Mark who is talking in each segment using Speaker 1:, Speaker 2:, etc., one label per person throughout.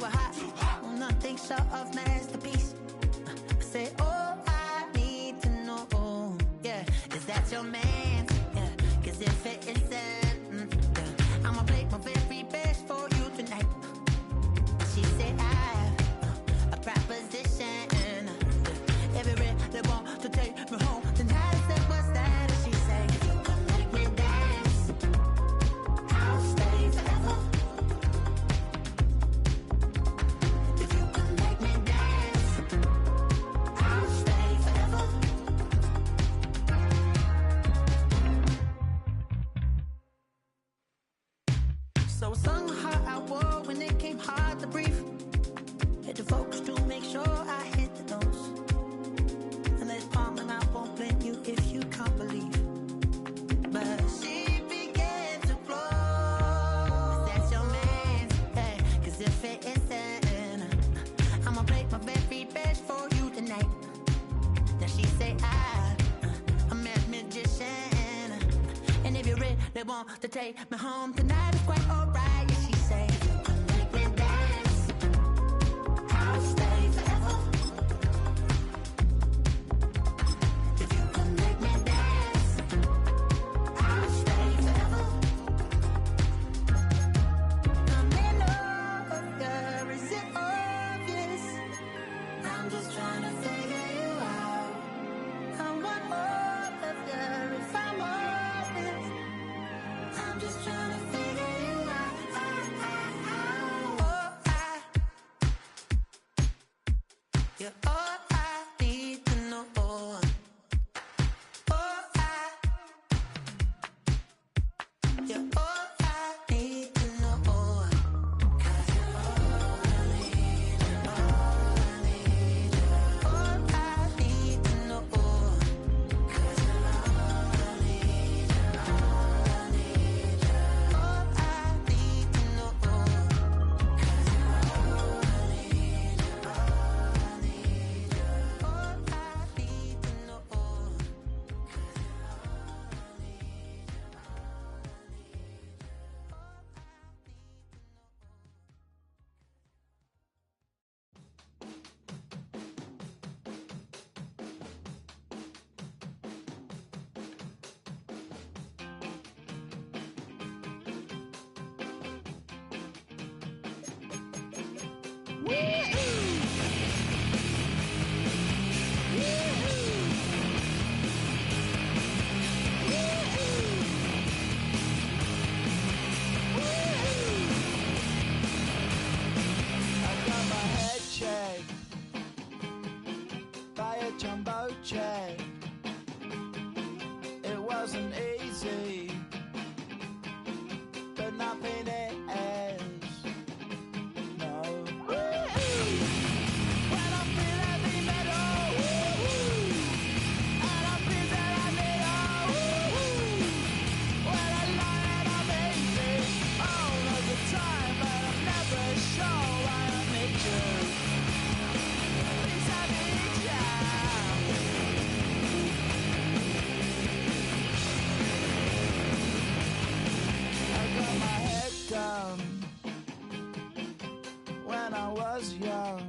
Speaker 1: hot. Nothing short of masterpiece. I say, oh, I need to know, yeah, is that your man? Yeah, cause if it isn't, yeah, I'ma play my very best for you tonight. She said, I have a proposition. Every they want to take me home tonight. I said, what's that? And she said, if you can make me dance, I'll stay forever. If you can make me dance, I'll stay forever. So I sung her I wore when it came hard to breathe. Hit the focus to make sure I hit the notes. And there's palm and I won't blame you if you can't believe. But she began to flow. That's your man, hey, cause if it isn't, I'ma play my very best for you tonight. Then she say I'm a magician. And if you really want to take me home tonight, it's quite alright. Yeah, she say, you can make me dance, I'll stay forever. If you can make me dance, I'll stay forever. I'm in love, girl, is it obvious? I'm just trying to figure you out. I want all of you if I'm honest. I'm just trying to figure you out. You're all I need to know. Oh, you're all I need to know. 'Cause you're all I need, all I need, all I need to know. 'Cause you're all I need, all I need, all I need to know. 'Cause you're all I need, all I need, all I need to know. 'Cause you're all I
Speaker 2: I got my head checked by a jumbo jet. It wasn't easy, but nothing is. No. When I feel heavy metal, and I feel that I need when I lie and I'm easy all of the time, but I'm never sure why I need you. Please, I need you. I got my head done when I was young.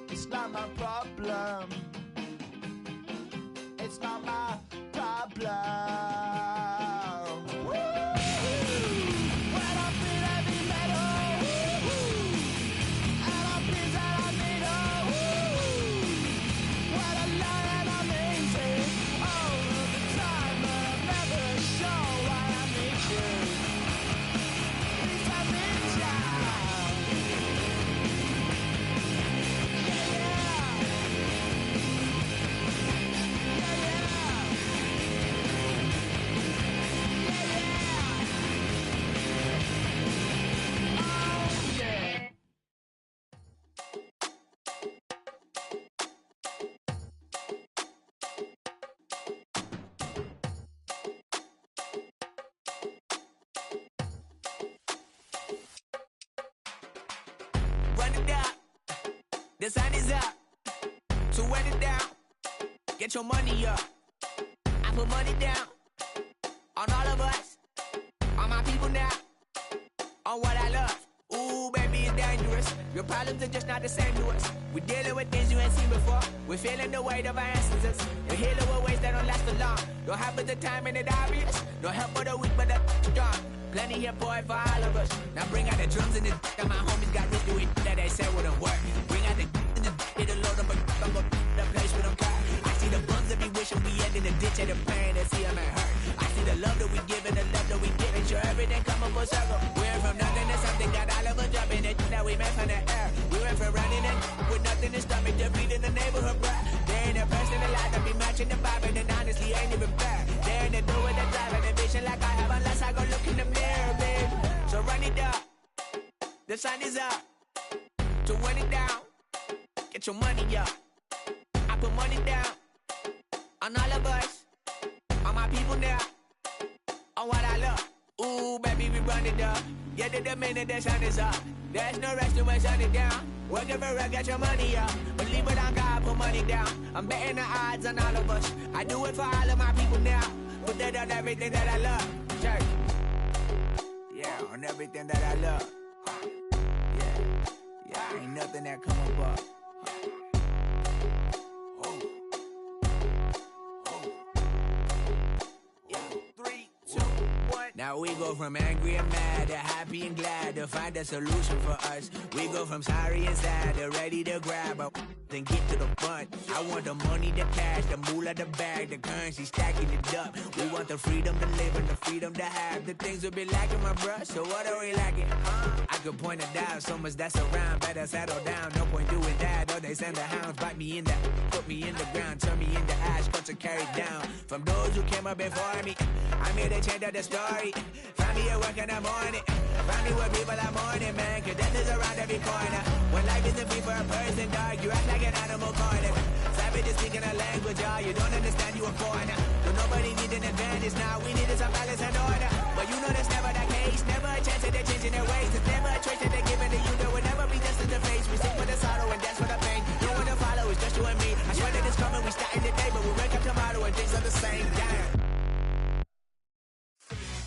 Speaker 2: It's not my problem. It's not my problem. When I feel heavy metal, and I feel that I need when I lie and I'm easy all of the time, but I'm never sure why I need you. Please, I need you. Yeah,
Speaker 3: The sun is up, so wet it down. Get your money up. I put money down on all of us, on my people now, on what I love. Ooh, baby, Your problems are just not the same to us. We're dealing with things you ain't seen before. We're feeling the weight of our ancestors. We're healing with ways that don't last so long. Don't happen the time and it obvious. No help for the weak, but the strong. Plenty here, boy, for all of us. Now bring out the drums and the that my homies got rich doing that they said wouldn't work. Bring out the and the it'll load up I'm go the place with them car. I see the bums that be wishing we end in the ditch and the pain that see them ain't hurt. I see the love that we give and the love that we give. Sure everything come up full circle. We went from nothing to something, got all of us jumping it that we met from the air. We went from running it with nothing to stop it, defeating the neighborhood, bruh. There ain't a person alive that be matching the vibe, and honestly ain't even fair. There ain't a do with the drive and the vision like I have unless I go look in the mirror, babe. So run it up, the sun is up. To run it down, get your money up. I put money down on all of us, on my people now, on what I love. Ooh, baby, we run it up. Get to the minute the sun is up. There's no rest to when sun it down. Working for real, get your money up. Believe it on God, put money down. I'm betting the odds on all of us. I do it for all of my people now. Put that on everything that I love. Church. Yeah, on everything that I love. Yeah, ain't nothing that come above. Now we go from angry and mad to happy and glad to find a solution for us. We go from sorry and sad to ready to grab up then get to the front. I want the money, the cash, the moolah, the bag, the currency, stacking it up. We want the freedom to live and the freedom to have. The things will be lacking, my bruh, so what are we lacking? I could point it out, so much that's around. Better settle down, no point doing that. Or they send the hounds, bite me in the, put me in the ground, turn me into ash, cuts are carried down. From those who came up before me, I'm here to change up the story. Find me at work in the morning, find me where people are mourning, man, cause death is around every corner. When life isn't free for a person, dog, you act like an animal corner. Savage is speaking a language, y'all, you don't understand, you a foreigner. So nobody needs an advantage now, we need some balance and order. But you know that's never the case, never a chance that they're changing their ways. It's never a choice that they're giving to you, there will never be just in the face. We sing for the sorrow and dance for the pain. No one to follow, it's just you and me. I swear that it's coming, we starting today, but we wake up tomorrow and things are the same. Damn.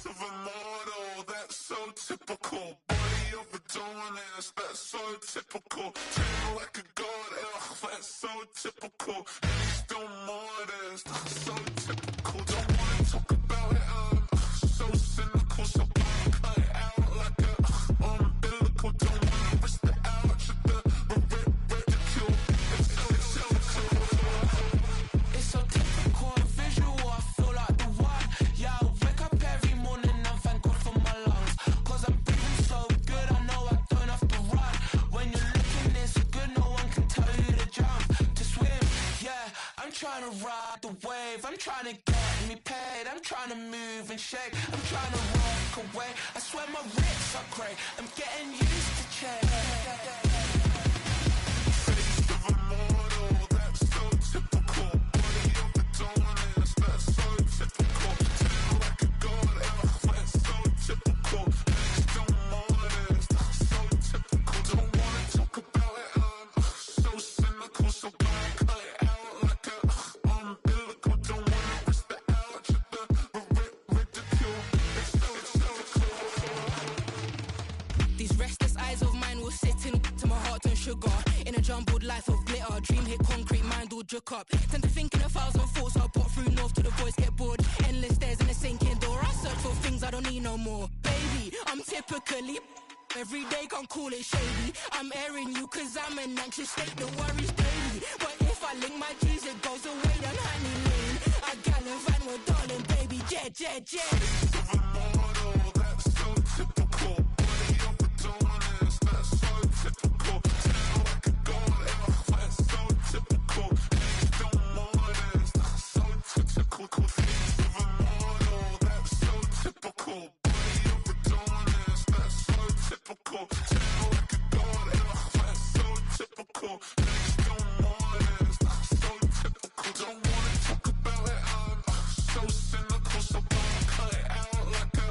Speaker 4: Of a model, that's so typical. Body of a donut, that's so typical. Treat like a god, ugh, that's so typical. And he's still modest, so typical. Don't wanna talk about it, so cynical. So cut it out like a umbilical. Don't wanna risk the ouch of the ridicule. It's so typical and visual, I feel like the one. Yeah, I wake up every morning and thank God for my lungs. Cause I'm breathing so good, I know I don't have to run. When you're looking this good, no one can tell you to jump, to swim. Yeah, I'm trying to ride the wave, I'm trying to get me paid, I'm trying to move and shake, I'm trying to walk away. I swear my wrists are great, I'm getting used to change. Face of a model, that's so typical. Body of a donut, that's so typical. Treat like a god, that's so typical. And still modest, so typical. Don't wanna talk about it, so cynical. So cut it out like a umbilical. Don't wanna risk the ouch of the ridicule. It's so
Speaker 5: These restless eyes of mine will sit in to my heart and sugar. In a jumbled life of glitter, dream hit concrete, mind all jerk up. Tend to think in 1,000 thoughts, I'll put through north to the voice, get bored. Endless stairs in a sinking door, I search for things I don't need no more. Baby, I'm typically every day, can't call it shady. I'm airing you cause I'm an anxious state, the worries daily. But if I link my G's, it goes away down honey lane. I gallivant with darling, baby, jet, jet, jet.
Speaker 4: of a model, that's so typical. Body of a donut, that's so typical. Treat like a god, that's so typical. And he's still modest, so typical. Face of a model, that's so typical. Body of a donut, that's so typical. Treat like a god, that's so typical. And he's still modest, so typical. Don't wanna talk about it, so cynical. So cut it out like a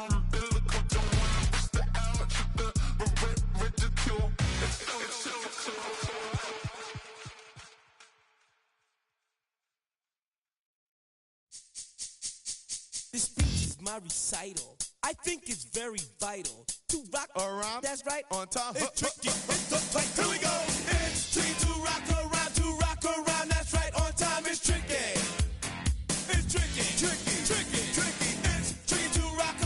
Speaker 4: umbilical. Don't wanna risk the ouch of the ridicule. It's so typical.
Speaker 6: This speech is my recital. I think it's very vital
Speaker 2: to rock
Speaker 6: around.
Speaker 2: That's right.
Speaker 6: On time.
Speaker 2: It's tricky. It's the right.
Speaker 6: Here we go. It's tricky to rock around. That's right. On time. It's tricky. It's tricky. Tricky. Tricky. Tricky. It's tricky to rock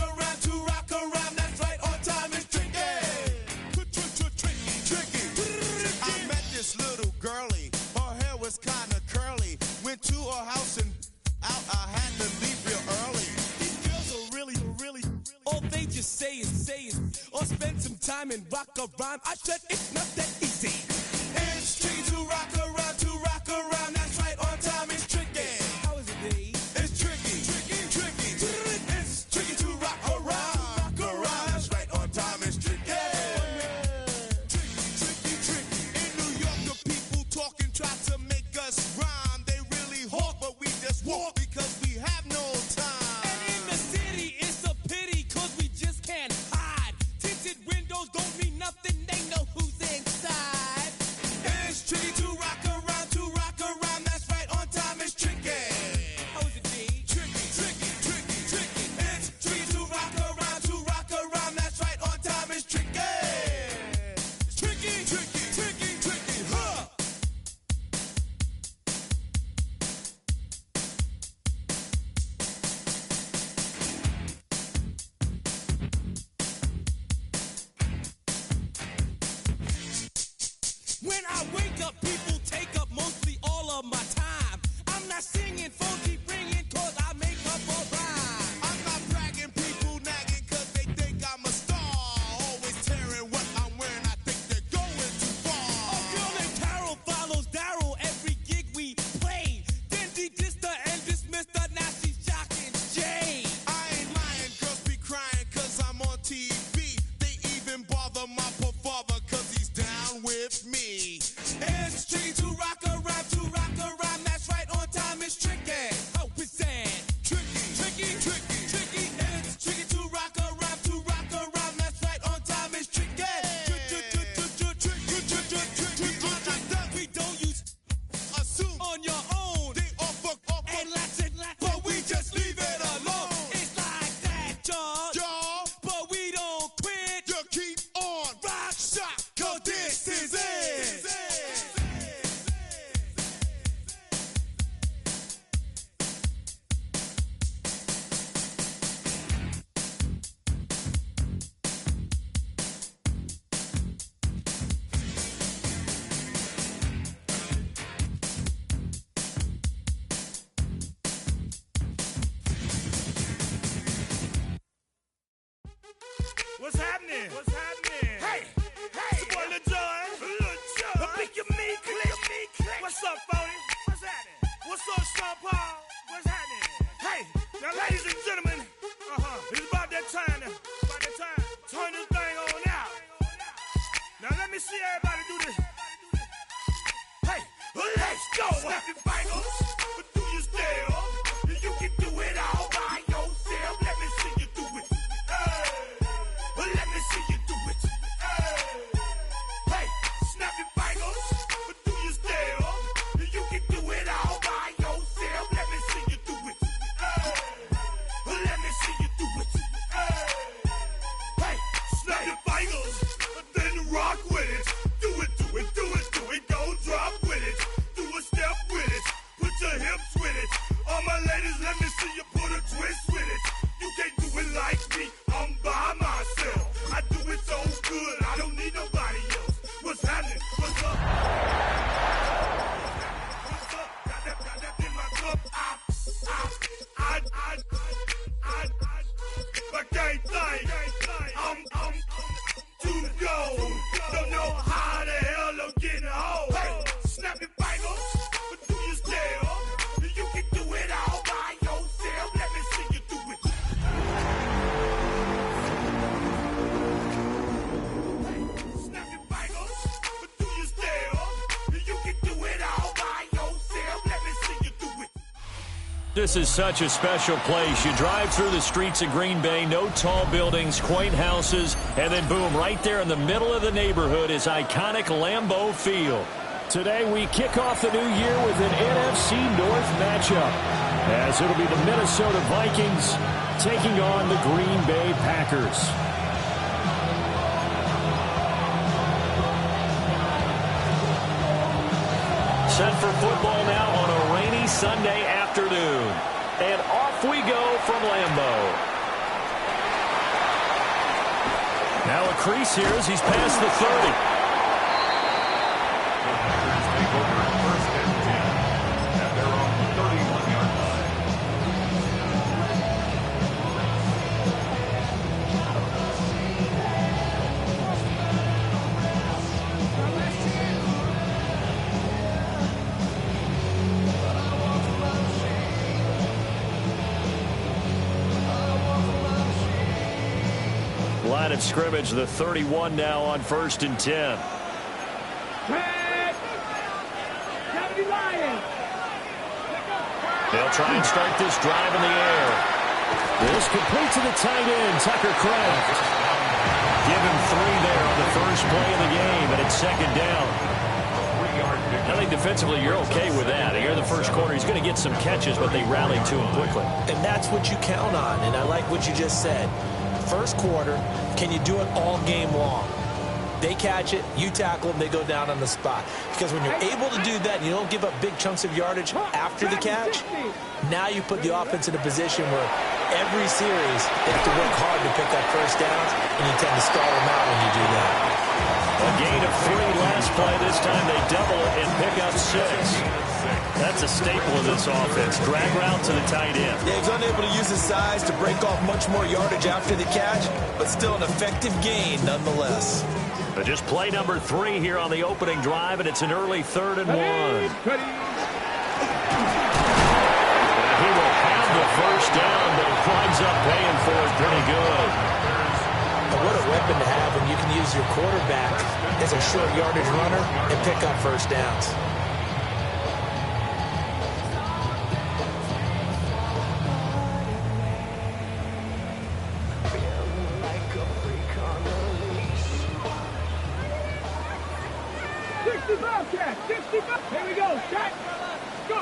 Speaker 6: around. That's right. On time. It's tricky. Tricky. Tricky. I met this little girlie. Her hair was kind of curly. Went to her house and out. I had to leave real early.
Speaker 2: These girls are really, all they just say is, or spend some time and rock a rhyme. I said it's not that easy.
Speaker 6: It's tricky to rock around. That's right, on time. It's tricky.
Speaker 2: How is it, B?
Speaker 6: It's tricky. It's tricky to rock around. That's right, on time. It's tricky. Tricky. In New York, the people talking try to make us rhyme. They really hawk, but we just walk because we have no time.
Speaker 2: And in the city, it's a pity, cause we just can't hide. Tinted windows don't mean nothing, they know who's inside.
Speaker 6: It's tricky to rock around. That's right, on time. It's tricky.
Speaker 2: How is it, B?
Speaker 6: Tricky. It's tricky to rock around. That's right, on time. It's tricky. Tricky. Huh.
Speaker 2: When I wake up, people take up mostly all of my time. I'm not singing, phone keep ringing, cause I make up a rhyme.
Speaker 6: I'm not bragging, people nagging, cause they think I'm a star. Always tearing what I'm wearing, I think they're going too
Speaker 2: A
Speaker 6: far.
Speaker 2: girl named Carol follows Daryl every gig we play. Then she dissed her and dismissed her, now she's shocking Jay.
Speaker 6: I ain't lying, girls be crying, cause I'm on TV. They even bother my poor father, cause he's down with me. It's tricky to rock around. That's right, on time. It's tricky.
Speaker 2: How is that?
Speaker 6: Tricky. It's tricky to rock around. That's right, on time. It's tricky.
Speaker 2: We don't use
Speaker 6: Assume
Speaker 2: on your own.
Speaker 6: they all fuck up,
Speaker 2: And lots,
Speaker 6: but we just leave it alone.
Speaker 2: It's like that, y'all.
Speaker 6: Y'all,
Speaker 2: But we don't quit.
Speaker 6: you keep on
Speaker 2: Rock,
Speaker 6: shock, cause this is it.
Speaker 7: What's happening? Hey! It's your boy Lil Jon. Pick your me click. What's up, Phony? What's happening? What's up, Sean Paul? What's happening? Hey! Now, ladies and gentlemen, it's about that time to turn this thing on out. Now, let me see everybody do this. Hey! Let's go! Snap your fingers. Do you still? You can do it all by yourself. Let me see you do it. Let me see you do it. Hey, snap your fingers. Do you still? You can do it all by yourself. Let me see you do it. Let me see you do it. Hey, snap your fingers. Then rock with it. Do it. Go drop with it. Do a step with it. Put your hips with it. All my ladies, let me see you put a twist with it. You can't do it like me. I'm by myself. I do it so good. I don't need nobody else. What's happening? What's up? Got that in my cup. I can't think. I'm too go. Don't know how the hell I'm getting home. Hey, snap your fingers. But do you still? You can do it all by yourself. Let me see you do it. Hey, snap your fingers. But do you still? You can do it all by yourself. Let me see you do it.
Speaker 8: This is such a special place. You drive through the streets of Green Bay, no tall buildings, quaint houses, and then boom, right there in the middle of the neighborhood is iconic Lambeau Field. Today we kick off the new year with an NFC North matchup, as it'll be the Minnesota Vikings taking on the Green Bay Packers. Set for football now on a rainy Sunday afternoon. And off we go from Lambeau. Now a crease here as he's past the 30. Line of scrimmage, the 31 now on 1st and 10. They'll try and start this drive in the air. This complete to the tight end, Tucker Kraft. Give him 3 there on the first play of the game, and it's 2nd down. I think defensively you're okay with that. Here in the first quarter, he's going to get some catches, but they rallied to him quickly.
Speaker 9: And that's what you count on, and I like what you just said. First quarter, can you do it all game long? They catch it, you tackle them, they go down on the spot. Because when you're able to do that and you don't give up big chunks of yardage after the catch, now you put the offense in a position where every series they have to work hard to pick up first downs, and you tend to stall them out when you do that.
Speaker 8: A gain of 3 last play. This time they double it and pick up 6. That's a staple of this offense. Drag route to the tight end.
Speaker 9: Yeah, he's unable to use his size to break off much more yardage after the catch, but still an effective gain nonetheless.
Speaker 8: But just play number 3 here on the opening drive, and it's an early 3rd and 1. And he will have the first down, but it winds up paying for it pretty good.
Speaker 9: What a weapon to have when you can use your quarterback as a short yardage runner and pick up first downs.
Speaker 2: Here we go. Set. Go.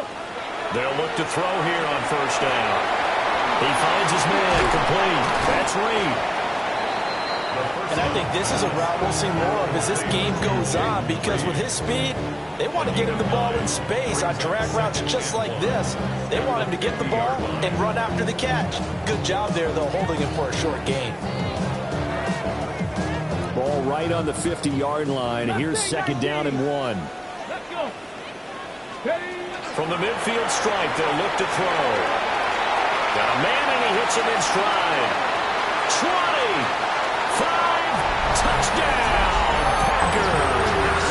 Speaker 8: They'll look to throw here on first down. He finds his man complete. That's Reed.
Speaker 9: And I think this is a route we'll see more of as this game goes on, because with his speed, they want to get him the ball in space on drag routes just like this. They want him to get the ball and run after the catch. Good job there, though, holding him for a short gain.
Speaker 8: Ball right on the 50-yard line. Here's 2nd down and 1. From the midfield stripe, they'll look to throw. Got a man, and he hits him in stride. 20, 5, touchdown, Packers.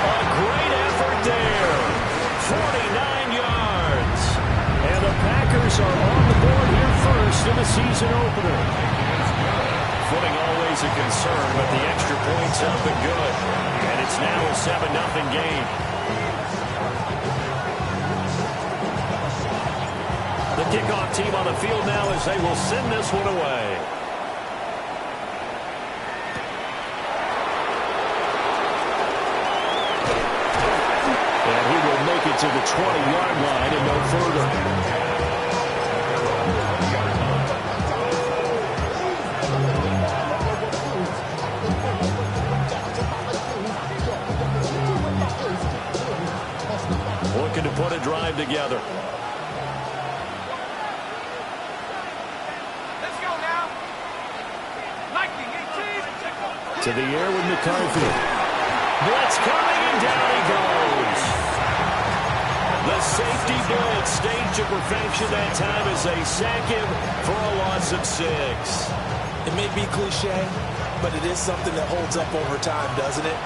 Speaker 8: A great effort there. 49 yards. And the Packers are on the board here first in the season opener. Footing always a concern, but the extra point's up and good. And it's now a 7-0 game. The kickoff team on the field now as they will send this one away. And he will make it to the 20-yard line and no further. Looking to put a drive together. To the air with McCarthy. Blitz coming, and down he goes. The safety blitz staged to perfection that time as they sack him for a loss of 6.
Speaker 9: It may be cliche, but it is something that holds up over time, doesn't it?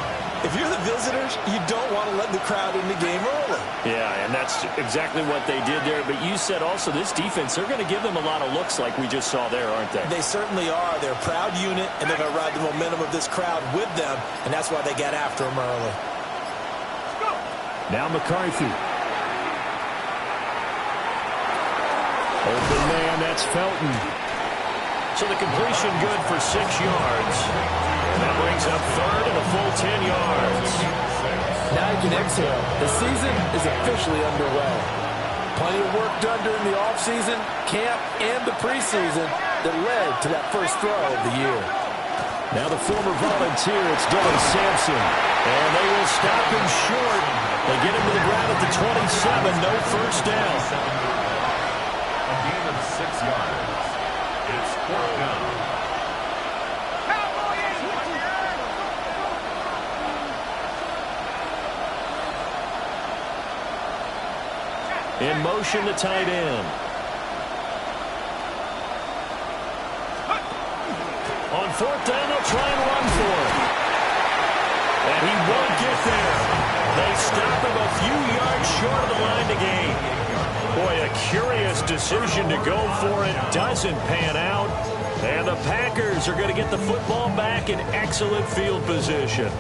Speaker 9: If you're the visitors, you don't want to let the crowd in the game early.
Speaker 8: Yeah, and that's exactly what they did there. But you said also this defense, they're going to give them a lot of looks like we just saw there, aren't they?
Speaker 9: They certainly are. They're a proud unit, and they're going to ride the momentum of this crowd with them, and that's why they got after them early.
Speaker 8: Now McCarthy. Open man, that's Felton. So the completion good for 6 yards. And that brings up 3rd and a full 10 yards.
Speaker 9: Now you can exhale. The season is officially underway. Plenty of work done during the offseason, camp, and the preseason that led to that first throw of the year.
Speaker 8: Now the former volunteer, it's Dylan Sampson. And they will stop him short. They get him to the ground at the 27, no first down.
Speaker 10: A gain of 6 yards. It's 4th down.
Speaker 8: In motion, the tight end. On 4th down, they'll try and run for it. And he won't get there. They stop him a few yards short of the line to gain. Boy, a curious decision to go for it. Doesn't pan out. And the Packers are going to get the football back in excellent field position.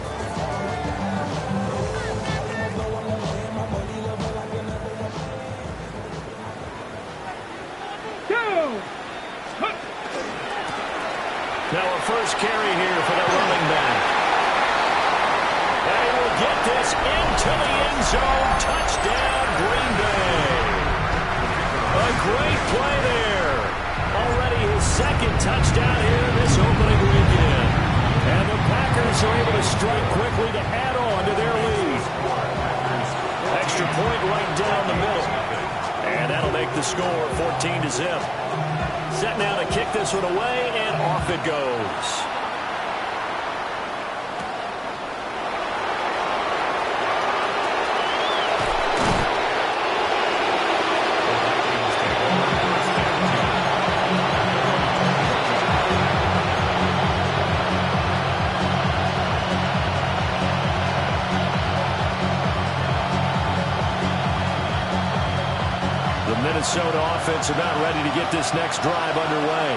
Speaker 8: Now a first carry here for the running back. And he will get this into the end zone. Touchdown, Green Bay. A great play there. Already his second touchdown here this opening weekend. And the Packers are able to strike quickly to add on to their lead. Extra point right down the middle. And that'll make the score 14-0. Set now to kick this one away, and off it goes. Minnesota offense about ready to get this next drive underway.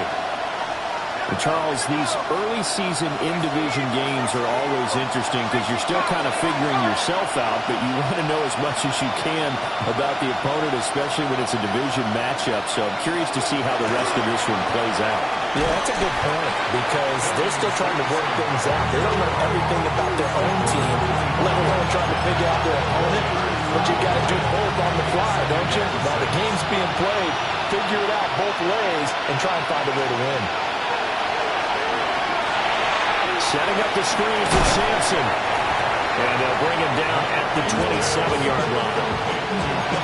Speaker 11: And Charles, these early season in-division games are always interesting because you're still kind of figuring yourself out, but you want to know as much as you can about the opponent, especially when it's a division matchup. So I'm curious to see how the rest of this one plays out.
Speaker 9: Yeah, that's a good point because they're still trying to work things out. They don't know everything about their own team, let alone trying to figure out their opponent. But you got to do both on the fly, don't you? While the game's being played, figure it out both ways and try and find a way to win.
Speaker 8: Setting up the screen for Sampson. And they'll bring him down at the 27-yard line.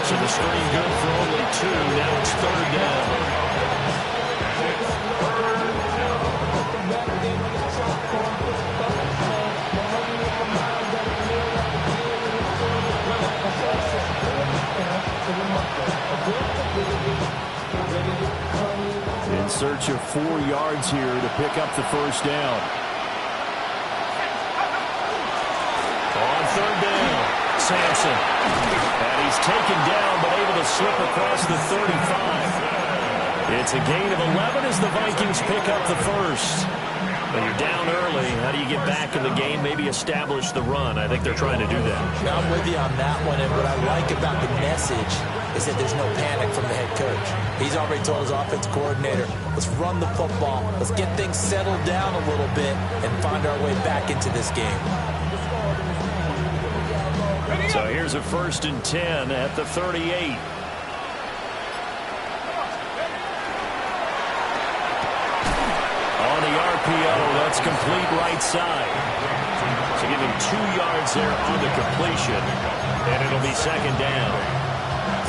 Speaker 8: So the screen good for only 2. Now it's 3rd down. In search of 4 yards here to pick up the first down. On 3rd down, Sampson. And he's taken down but able to slip across the 35. It's a gain of 11 as the Vikings pick up the first. When you're down early, how do you get back in the game, maybe establish the run? I think they're trying to do that.
Speaker 9: Now, I'm with you on that one, and what I like about the message is that there's no panic from the head coach. He's already told his offensive coordinator, let's run the football, let's get things settled down a little bit and find our way back into this game.
Speaker 8: So here's a 1st and 10 at the 38. On the RPO, that's complete right side. So give him 2 yards there on the completion, and it'll be 2nd down.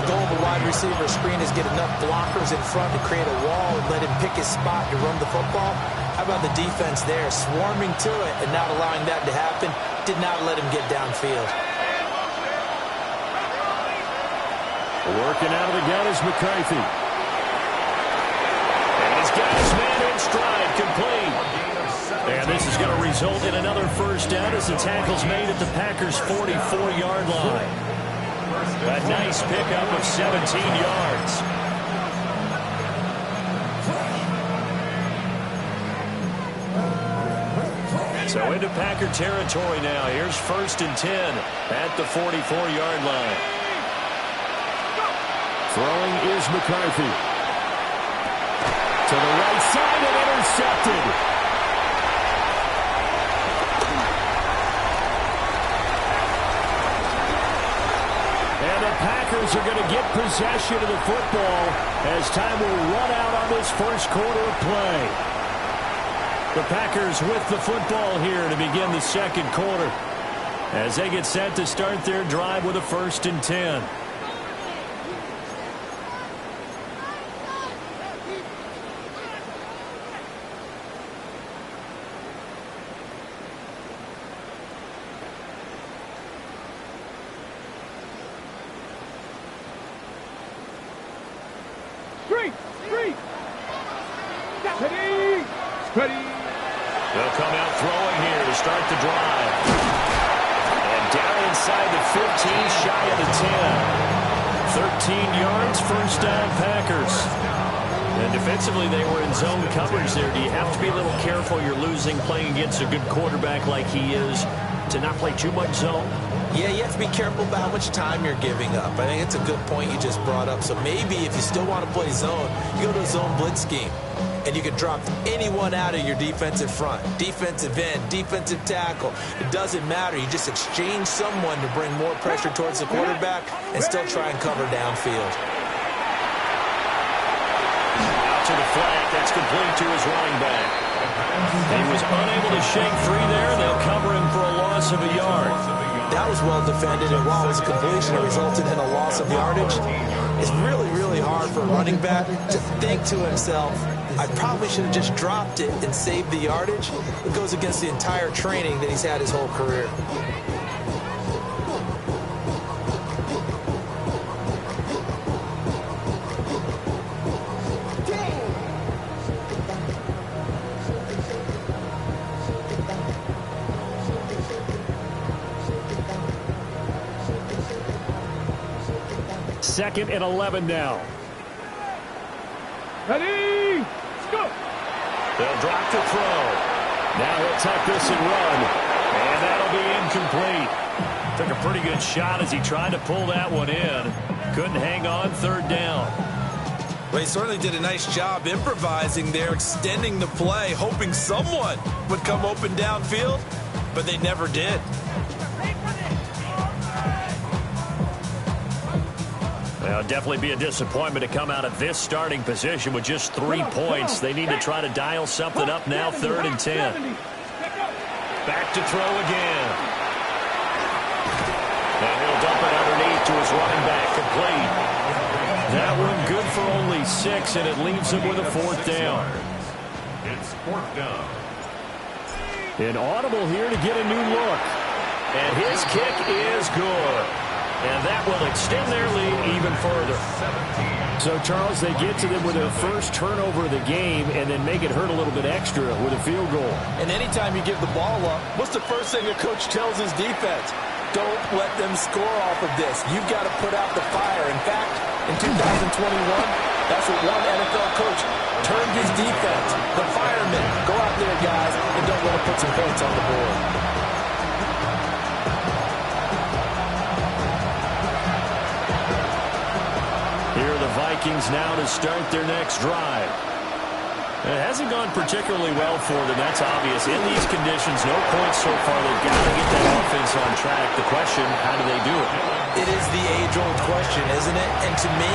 Speaker 9: The goal of a wide receiver screen is get enough blockers in front to create a wall and let him pick his spot to run the football. How about the defense there, swarming to it and not allowing that to happen? Did not let him get downfield.
Speaker 8: Working out of the gun is McCarthy. And he's got his man in stride, complete. And this is going to result in another first down as the tackle's made at the Packers' 44-yard line. A nice pickup of 17 yards. So into Packer territory now. Here's 1st and 10 at the 44-yard line. Throwing is McCarthy. To the right side and intercepted. And the Packers are going to get possession of the football as time will run out on this first quarter of play. The Packers with the football here to begin the second quarter as they get set to start their drive with a 1st and 10. They'll come out throwing here to start the drive. And down inside the 15, shy of the 10. 13 yards, 1st down, Packers. And defensively, they were in zone coverage there. Do you have to be a little careful? You're losing playing against a good quarterback like he is to not play too much zone?
Speaker 9: Yeah, you have to be careful about how much time you're giving up. I think it's a good point you just brought up. So maybe if you still want to play zone, you go to a zone blitz scheme. And you can drop anyone out of your defensive front. Defensive end, defensive tackle. It doesn't matter. You just exchange someone to bring more pressure towards the quarterback and still try and cover downfield.
Speaker 8: Out to the flat. That's complete to his running back. He was unable to shake free there. They'll cover him for a loss of a yard.
Speaker 9: That was well defended, and while it was a completion, it resulted in a loss of yardage. It's really, really hard for a running back to think to himself, I probably should have just dropped it and saved the yardage. It goes against the entire training that he's had his whole career.
Speaker 8: Second and 11 now.
Speaker 7: Ready, go!
Speaker 8: They'll drop to throw. Now he'll tuck this and run. And that'll be incomplete. Took a pretty good shot as he tried to pull that one in. Couldn't hang on, 3rd down.
Speaker 9: Well, he certainly did a nice job improvising there, extending the play, hoping someone would come open downfield, but they never did.
Speaker 8: Well, definitely be a disappointment to come out of this starting position with just 3 points. They need to try to dial something up now, 3rd and 10. Back to throw again. And he'll dump it underneath to his running back, complete. That one good for only 6, and it leaves him with a 4th down.
Speaker 10: It's 4th down.
Speaker 8: An audible here to get a new look. And his kick is good. And that will extend their lead even further. So, Charles, they get to them with their first turnover of the game and then make it hurt a little bit extra with a field goal.
Speaker 9: And anytime you give the ball up, what's the first thing a coach tells his defense? Don't let them score off of this. You've got to put out the fire. In fact, in 2021, that's what one NFL coach termed his defense. The firemen. Go out there, guys, and don't let them put some points on the board.
Speaker 8: Here are the Vikings now to start their next drive. It hasn't gone particularly well for them, that's obvious. In these conditions, no points so far. They've got to get that offense on track. The question, how do they do it?
Speaker 9: It is the age-old question, isn't it? And to me,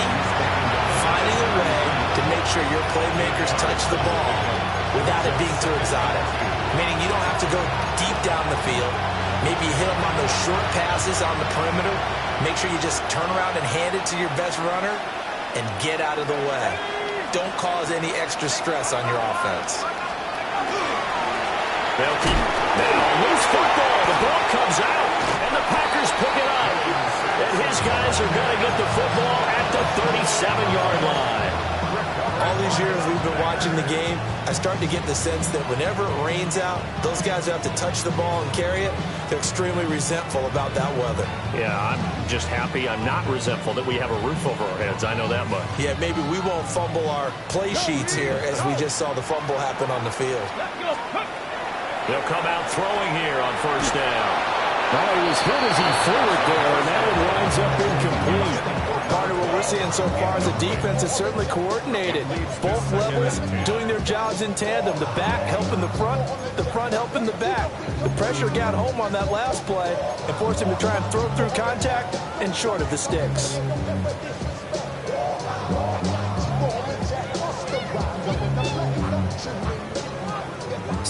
Speaker 9: finding a way to make sure your playmakers touch the ball without it being too exotic. Meaning you don't have to go deep down the field. Maybe you hit them on those short passes on the perimeter. Make sure you just turn around and hand it to your best runner and get out of the way. Don't cause any extra stress on your offense.
Speaker 8: They'll keep now loose football. The ball comes out, and the Packers pick it up. And his guys are going to get the football at the 37-yard line.
Speaker 9: All these years we've been watching the game, I start to get the sense that whenever it rains out, those guys who have to touch the ball and carry it, they're extremely resentful about that weather.
Speaker 8: Yeah, I'm just happy I'm not resentful that we have a roof over our heads. I know that much.
Speaker 9: Yeah, maybe we won't fumble our play sheets here as we just saw the fumble happen on the field.
Speaker 8: They'll come out throwing here on 1st down.
Speaker 11: Well, he was hit as he threw it there, and that one winds up incomplete.
Speaker 9: Partner, what we're seeing so far is the defense is certainly coordinated. Both levels doing their jobs in tandem. The back helping the front helping the back. The pressure got home on that last play and forced him to try and throw through contact and short of the sticks.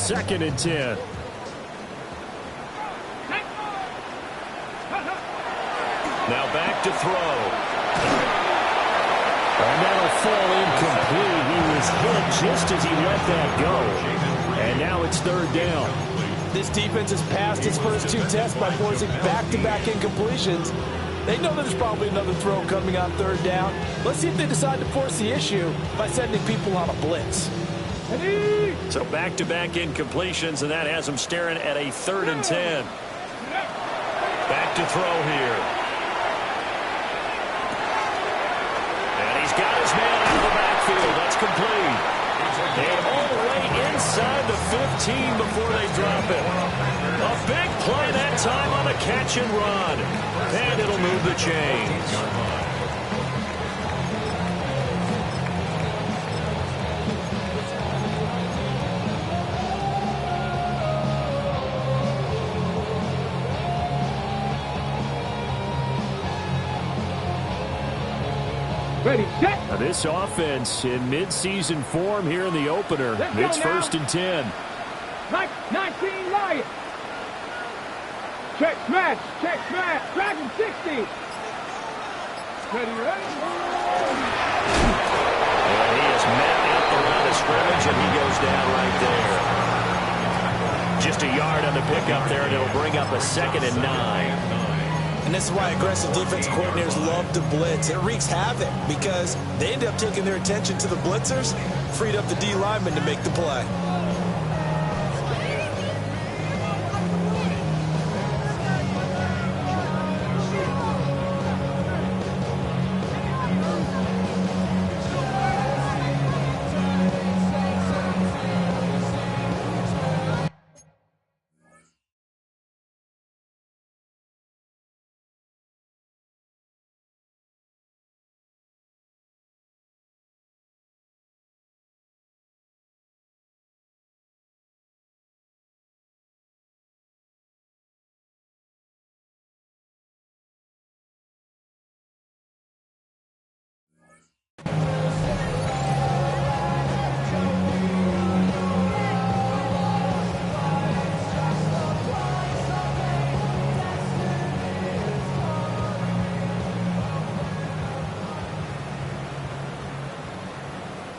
Speaker 8: 2nd and 10. Now back to throw. And that'll fall incomplete. He was hit just as he let that go. And now it's 3rd down.
Speaker 9: This defense has passed its first 2 tests by forcing back-to-back incompletions. They know that there's probably another throw coming on 3rd down. Let's see if they decide to force the issue by sending people on a blitz.
Speaker 8: So back-to-back incompletions, and that has them staring at a 3rd and 10. Back to throw here. And he's got his man out of the backfield. That's complete. And all the way inside the 15 before they drop it. A big play that time on a catch and run. And it'll move the chains.
Speaker 2: Ready, set.
Speaker 8: Now this offense in mid-season form here in the opener. It's 1st and 10.
Speaker 2: 19 Lions. Check smash, Dragon 60. Ready.
Speaker 8: And he is met at the line of scrimmage, and he goes down right there. Just a yard on the pickup there, and it'll bring up a 2nd and 9.
Speaker 9: And this is why aggressive defense coordinators love to blitz. It wreaks havoc because they end up taking their attention to the blitzers, freed up the D lineman to make the play.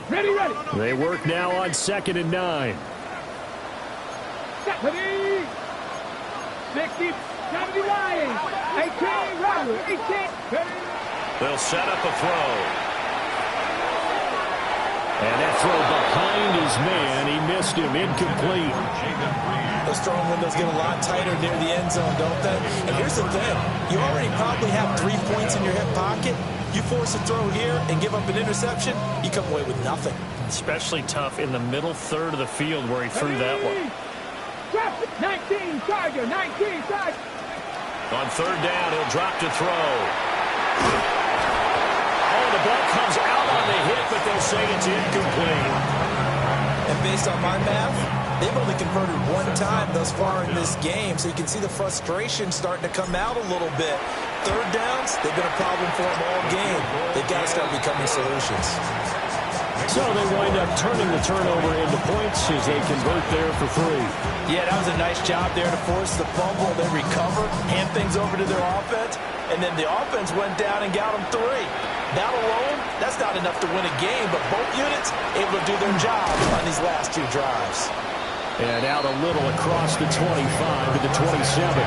Speaker 2: Ready.
Speaker 8: They work now on 2nd and 9.
Speaker 2: Ready. 60, 70 Lions. 18, Robert, 18. Ready.
Speaker 8: They'll set up a throw. And that throw behind his man. He missed him. Incomplete.
Speaker 9: Those throwing windows get a lot tighter near the end zone, don't they? And here's the thing. You already probably have 3 points in your hip pocket. You force a throw here and give up an interception, you come away with nothing.
Speaker 8: Especially tough in the middle third of the field where he threw that one.
Speaker 2: 19, Charger, 19, Charger.
Speaker 8: On 3rd down, he'll drop to throw. Oh, the ball comes out on the hit, but they'll say it's incomplete.
Speaker 9: And based on my math, they've only converted 1 time thus far in this game, so you can see the frustration starting to come out a little bit. 3rd downs, they've been a problem for them all game. They've got to start becoming solutions.
Speaker 8: So they wind up turning the turnover into points as they convert there for 3.
Speaker 9: Yeah, that was a nice job there to force the fumble. They recover, hand things over to their offense, and then the offense went down and got them 3. That alone, that's not enough to win a game, but both units able to do their job on these last 2 drives.
Speaker 8: And out a little across the 25 to the 27.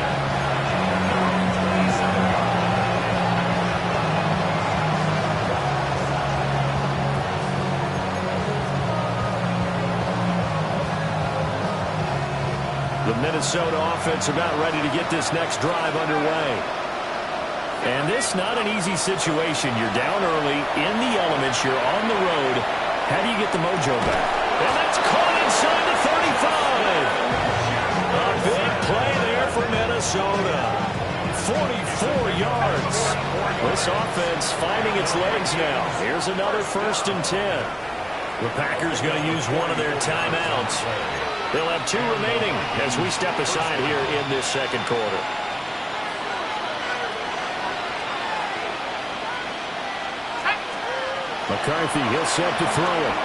Speaker 8: The Minnesota offense about ready to get this next drive underway. And this not an easy situation. You're down early, in the elements, you're on the road. How do you get the mojo back? And that's caught inside the 35. A big play there for Minnesota. 44 yards. This offense finding its legs now. Here's another 1st and 10. The Packers going to use one of their timeouts. They'll have 2 remaining as we step aside here in this 2nd quarter. McCarthy, he'll set to throw it.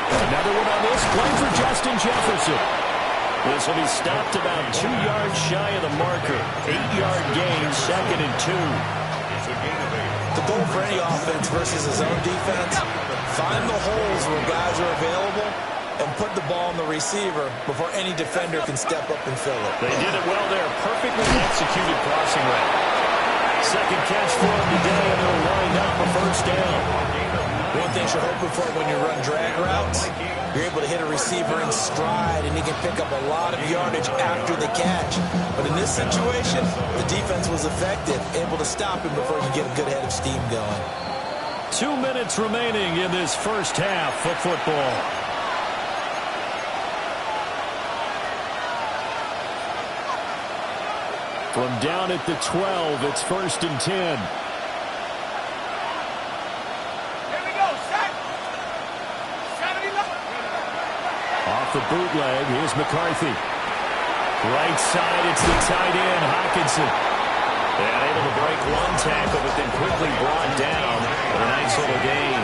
Speaker 8: Another one on this play for Justin Jefferson. This will be stopped about 2 yards shy of the marker. 8-yard gain, 2nd and 2.
Speaker 9: The goal for any offense versus his own defense, find the holes where guys are available and put the ball on the receiver before any defender can step up and fill it.
Speaker 8: They did it well there. Perfectly executed crossing route. Second catch for him today, and they'll wind up a first down.
Speaker 9: One thing you're hoping for when you run drag routes, you're able to hit a receiver in stride, and he can pick up a lot of yardage after the catch. But in this situation, the defense was effective, able to stop him before he could get a good head of steam going.
Speaker 8: 2 minutes remaining in this first half of football. From down at the 12, it's 1st and 10.
Speaker 7: Here we go, set. 70 left.
Speaker 8: Off the bootleg, here's McCarthy. Right side, it's the tight end, Hockenson. And able to break one tackle, but then quickly brought down with a nice little gain.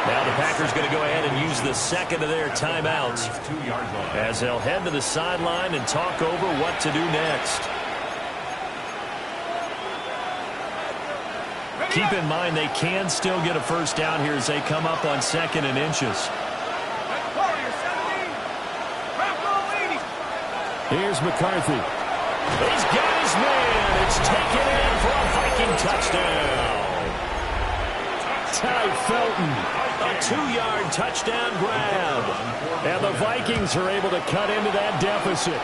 Speaker 8: Now the Packers going to go ahead and use the second of their timeouts as they'll head to the sideline and talk over what to do next. Keep in mind they can still get a first down here as they come up on 2nd and inches. Here's McCarthy. He's got his man. It's taken in for a Viking touchdown. Ty Felton, a 2-yard touchdown grab. And the Vikings are able to cut into that deficit.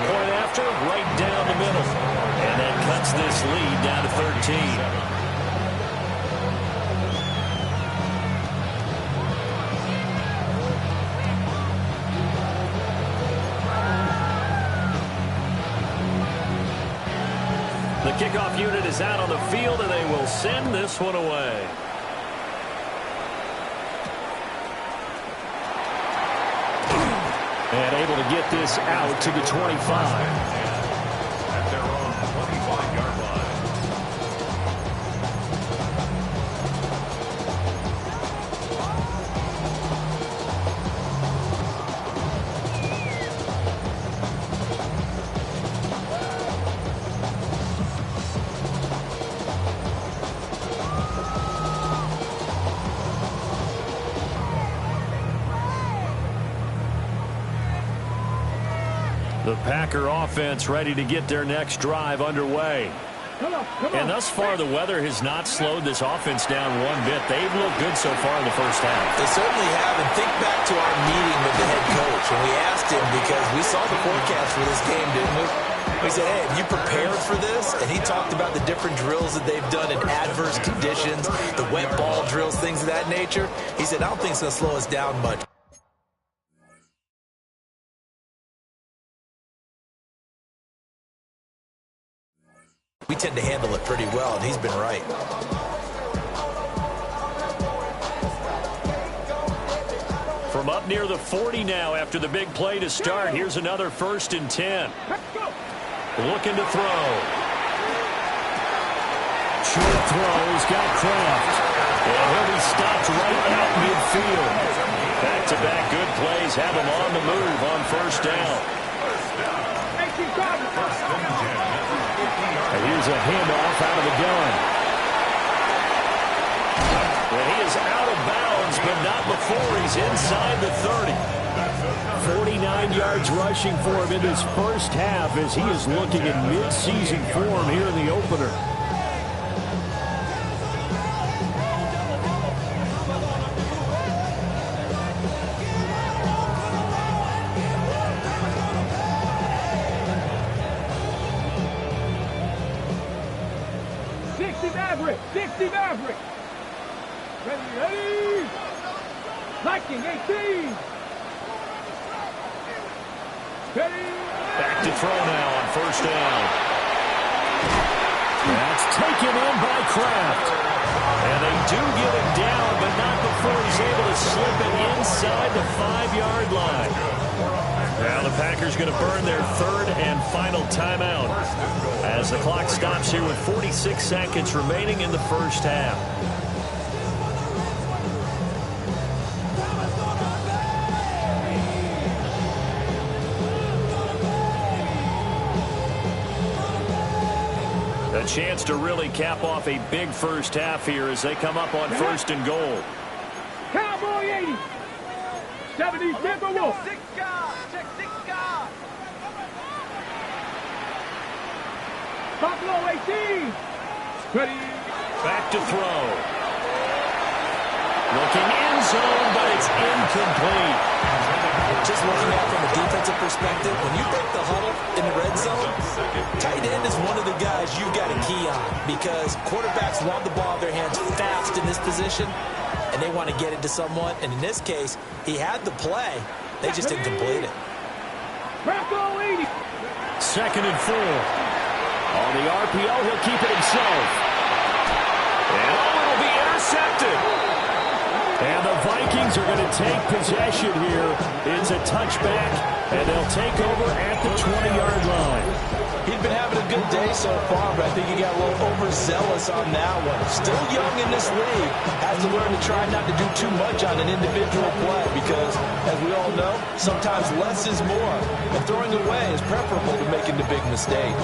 Speaker 8: Point after, right down the middle. And that cuts this lead down to 13. The kickoff unit is out on the field, and they will send this one away. And able to get this out to the 25. At their own 25-yard line. The Packer offense ready to get their next drive underway. And thus far, the weather has not slowed this offense down one bit. They've looked good so far in the first half.
Speaker 9: They certainly have. And think back to our meeting with the head coach. And we asked him, because we saw the forecast for this game, didn't we? We said, hey, have you prepared for this? And he talked about the different drills that they've done in adverse conditions, the wet ball drills, things of that nature. He said, I don't think it's going to slow us down much. We tend to handle it pretty well, and he's been right.
Speaker 8: From up near the 40 now after the big play to start, here's another 1st and 10. Looking to throw. Short throw, he's got Kraft. And he'll be stopped right out midfield. Back-to-back good plays have him on the move on 1st down. And here's a handoff out of the gun. And he is out of bounds, but not before he's inside the 30. 49 yards rushing for him in this first half as he is looking in mid-season form here in the opener.
Speaker 2: Dixie Maverick. Ready. Liking 18. Ready.
Speaker 8: Back to throw now on 1st down. That's taken in by Kraft. And they do get him down, but not before he's able to slip it inside the 5-yard line. Now the Packers going to burn their 3rd and final timeout as the clock stops here with 46 seconds remaining in the first half. A chance to really cap off a big first half here as they come up on first and goal.
Speaker 7: Cowboy 80. 70 Timberwolves.
Speaker 2: 6 guard. Check 6 guard.
Speaker 7: Buffalo 18. Ready.
Speaker 8: Back to throw. Looking in zone, but it's incomplete.
Speaker 9: Just looking at it from a defensive perspective, when you break the huddle in the red zone, tight end is one of the guys you've got to key on because quarterbacks want the ball in their hands fast in this position, and they want to get it to someone. And in this case, he had the play. They just didn't complete it.
Speaker 7: Bracco 80.
Speaker 8: Second and 4. On the RPO, he'll keep it himself. And it'll be intercepted. And the Vikings are going to take possession here. It's a touchback, and they'll take over at the 20-yard line.
Speaker 9: He'd been having a good day so far, but I think he got a little overzealous on that one. Still young in this league. Has to learn to try not to do too much on an individual play because, as we all know, sometimes less is more. And throwing away is preferable to making the big mistake.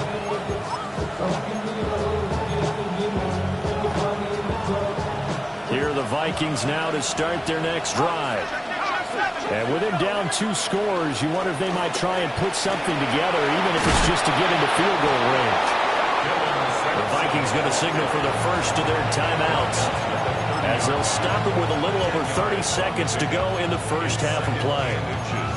Speaker 8: Here are the Vikings now to start their next drive. And with him down 2 scores, you wonder if they might try and put something together, even if it's just to get into field goal range. The Vikings going to signal for the first of their timeouts as they'll stop it with a little over 30 seconds to go in the first half of play.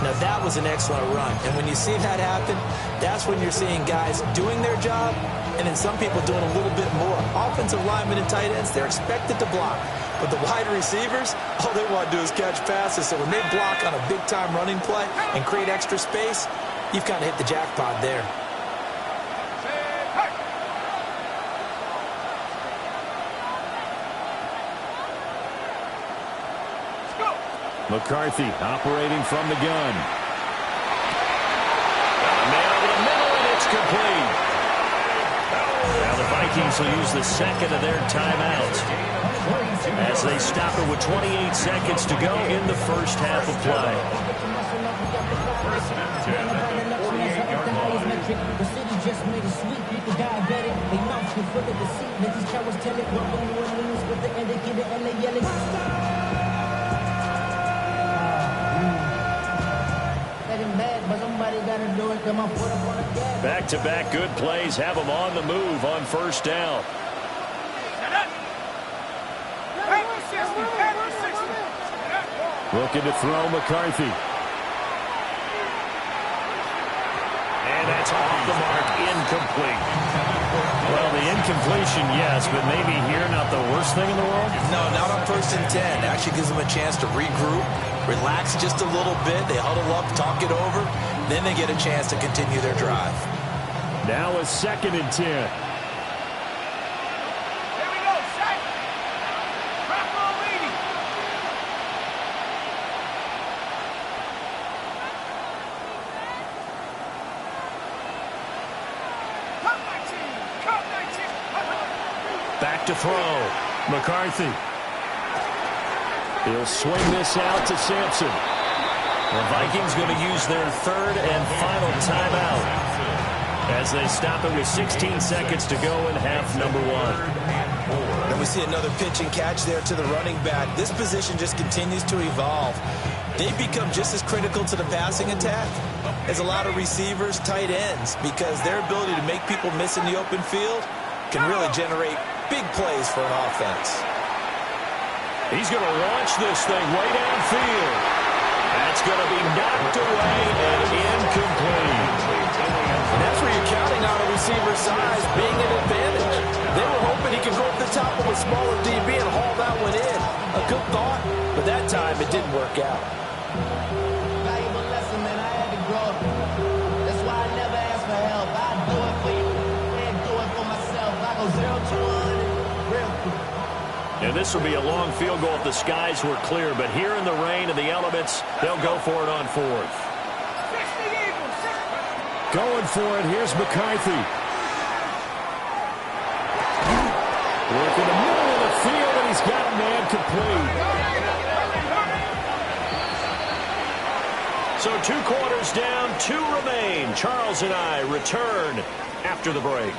Speaker 9: Now, that was an excellent run. And when you see that happen, that's when you're seeing guys doing their job and then some people doing a little bit more. Offensive linemen and tight ends, they're expected to block. But the wide receivers, all they want to do is catch passes. So when they block on a big-time running play and create extra space, you've kind of hit the jackpot there.
Speaker 8: McCarthy operating from the gun. Got a man over the middle, and it's complete. Now the Vikings will use the second of their timeouts as they stop it with 28 seconds to go in the first half of play.
Speaker 12: The city just made it sweet. People diabetic. They mouths get full of deceit. Let these cowards tell it. Welcome to New Orleans with the end. They get it and they yell it.
Speaker 8: Back-to-back good plays have them on the move on first down. Looking to throw McCarthy. And that's off the mark, incomplete. Well, the incompletion, yes, but maybe here not the worst thing in the world?
Speaker 9: No, not on first and 10. Actually gives them a chance to regroup, relax just a little bit. They huddle up, talk it over. Then they get a chance to continue their drive.
Speaker 8: Now a second and 10.
Speaker 2: Here we go, Shaq. Bracco 80. Cup 19.
Speaker 8: Back to throw. McCarthy. He'll swing this out to Sampson. The Vikings going to use their third and final timeout as they stop it with 16 seconds to go in half number 1.
Speaker 9: And we see another pitch and catch there to the running back. This position just continues to evolve. They've become just as critical to the passing attack as a lot of receivers, tight ends, because their ability to make people miss in the open field can really generate big plays for an offense.
Speaker 8: He's going to launch this thing way downfield. That's going to be knocked away and incomplete.
Speaker 9: And that's where you're counting on a receiver's size being an advantage. They were hoping he could go up the top of a smaller DB and haul that one in. A good thought, but that time it didn't work out.
Speaker 12: Valuable lesson, man. I had to grow up. That's why I never ask for help. I do it for you and do it for myself. I go 0 to 100 real quick.
Speaker 8: And this will be a long field goal if the skies were clear. But here in the rain and the elements, they'll go for it on fourth. Going for it. Here's McCarthy. Work in the middle of the field, and he's got a man complete. So 2 quarters down, 2 remain. Charles and I return after the break.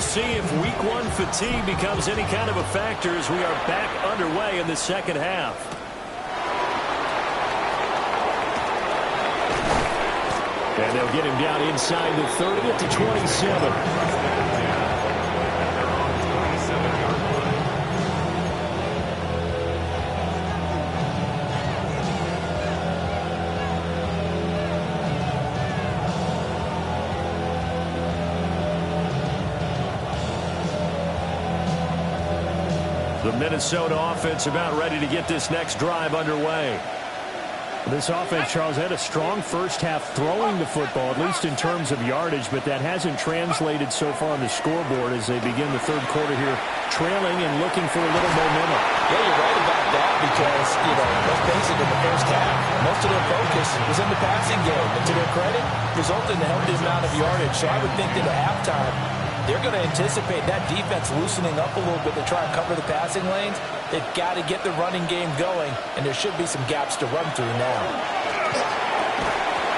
Speaker 8: see if week one fatigue becomes any kind of a factor as we are back underway in the second half. And they'll get him down inside the 30 at the 27. The Minnesota offense about ready to get this next drive underway. This offense, Charles, had a strong first half throwing the football, at least in terms of yardage, but that hasn't translated so far on the scoreboard as they begin the third quarter here, trailing and looking for a little momentum.
Speaker 9: Yeah, you're right about that because, let's face it, in the first half, most of their focus was in the passing game. And to their credit, resulted in a healthy amount of yardage. So I would think that at halftime, they're going to anticipate that defense loosening up a little bit to try and cover the passing lanes. They've got to get the running game going, and there should be some gaps to run through now.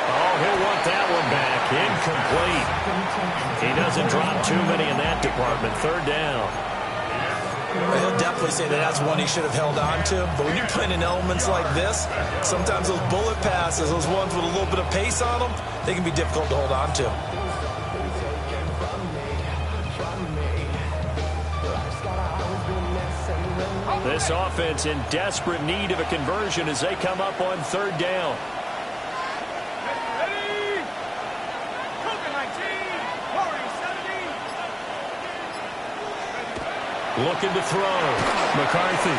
Speaker 8: Oh, he'll want that one back. Incomplete. He doesn't drop too many in that department. Third down.
Speaker 9: He'll definitely say that that's one he should have held on to. But when you're playing in elements like this, sometimes those bullet passes, those ones with a little bit of pace on them, they can be difficult to hold on to.
Speaker 8: This offense in desperate need of a conversion as they come up on third down.
Speaker 7: Ready? Cover 19, Corey 70.
Speaker 8: Looking to throw. McCarthy.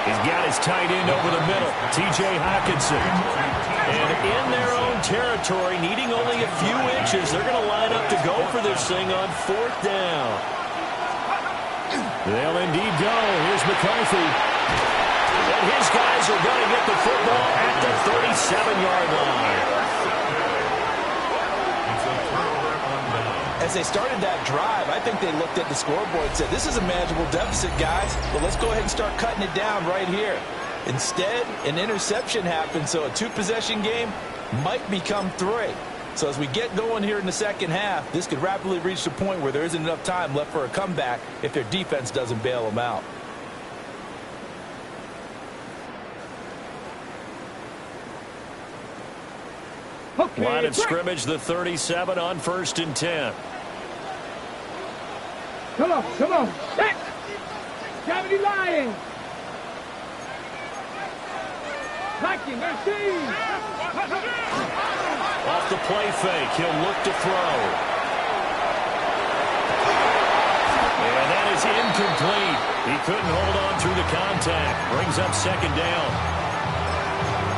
Speaker 8: He's got his tight end over the middle. T.J. Hockenson. And in their own territory, needing only a few inches, they're going to line up to go for this thing on fourth down. They'll indeed go. Here's McCarthy. And his guys are going to get the football at the 37-yard line.
Speaker 9: As they started that drive, I think they looked at the scoreboard and said, this is a manageable deficit, guys, but let's go ahead and start cutting it down right here. Instead, an interception happened, so a two-possession game might become three. So as we get going here in the second half, this could rapidly reach the point where there isn't enough time left for a comeback if their defense doesn't bail them out.
Speaker 8: Okay, line of scrimmage, the 37 on 1st and 10.
Speaker 2: Come on. Set. 70 Lions. Viking,
Speaker 8: Off the play fake, he'll look to throw. And that is incomplete. He couldn't hold on through the contact. Brings up second down.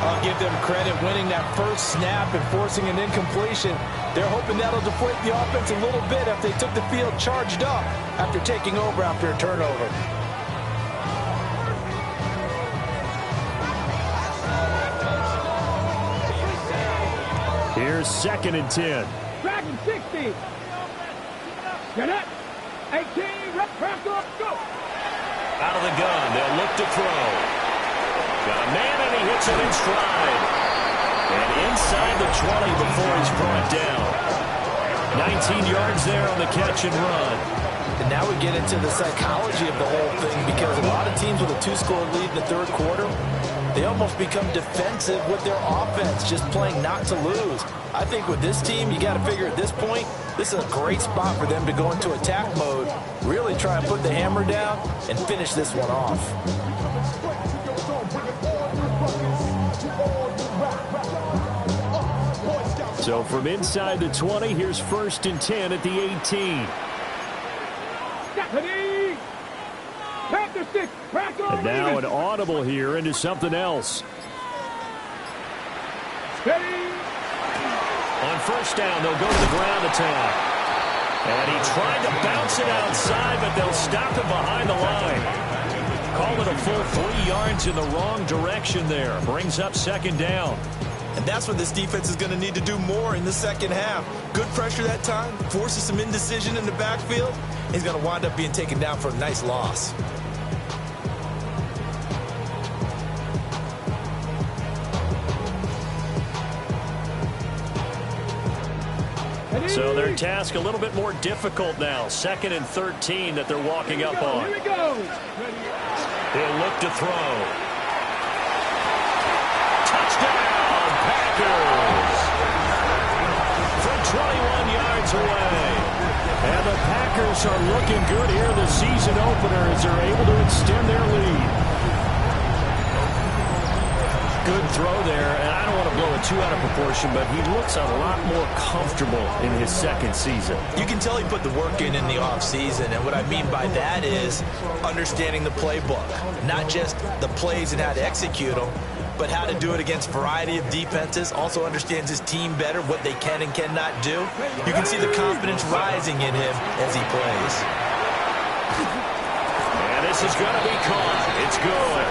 Speaker 9: I'll give them credit winning that first snap and forcing an incompletion. They're hoping that'll deflate the offense a little bit if they took the field charged up after taking over after a turnover.
Speaker 8: Here's 2nd and 10.
Speaker 2: Dragon 60. Get up. 18. Go.
Speaker 8: Out of the gun. They'll look to throw. Got a man, and he hits it in stride. And inside the 20 before he's brought down. 19 yards there on the catch and run.
Speaker 9: And now we get into the psychology of the whole thing because a lot of teams with a 2-score lead in the third quarter, they almost become defensive with their offense, just playing not to lose. I think with this team, you got to figure at this point, this is a great spot for them to go into attack mode, really try and put the hammer down and finish this one off.
Speaker 8: So from inside the 20, here's 1st and 10 at the 18. And now an audible here into something else. On first down, they'll go to the ground attack. And he tried to bounce it outside, but they'll stop it behind the line. Call it a full 3 yards in the wrong direction there. Brings up second down.
Speaker 9: And that's what this defense is going to need to do more in the second half. Good pressure that time, forces some indecision in the backfield. He's going to wind up being taken down for a nice loss.
Speaker 8: So their task a little bit more difficult now. 2nd and 13 that they're walking up on.
Speaker 2: Here we go.
Speaker 8: He'll look to throw. Touchdown, Packers! From 21 yards away. And the Packers are looking good here in the season opener as they're able to extend their lead. Good throw there, and I don't want to blow it too out of proportion, but he looks a lot more comfortable in his 2nd season.
Speaker 9: You can tell he put the work in the offseason, and what I mean by that is understanding the playbook. Not just the plays and how to execute them, but how to do it against a variety of defenses. Also understands his team better, what they can and cannot do. You can see the confidence rising in him as he plays.
Speaker 8: And this is going to be caught. It's good.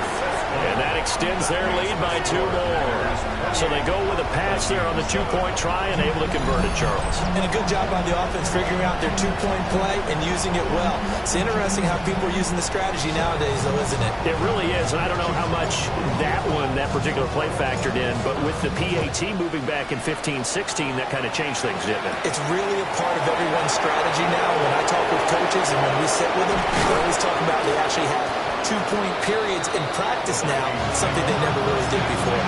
Speaker 8: And that extends their lead by 2 more. So they go with a pass there on the 2-point try and able to convert it, Charles.
Speaker 9: And a good job on the offense figuring out their 2-point play and using it well. It's interesting how people are using the strategy nowadays, though, isn't it?
Speaker 8: It really is, and I don't know how much that particular play factored in, but with the PAT moving back in 15-16, that kind of changed things, didn't it?
Speaker 9: It's really a part of everyone's strategy now. When I talk with coaches and when we sit with them, they always talk about they actually have 2-point periods in practice now, something they never really did before.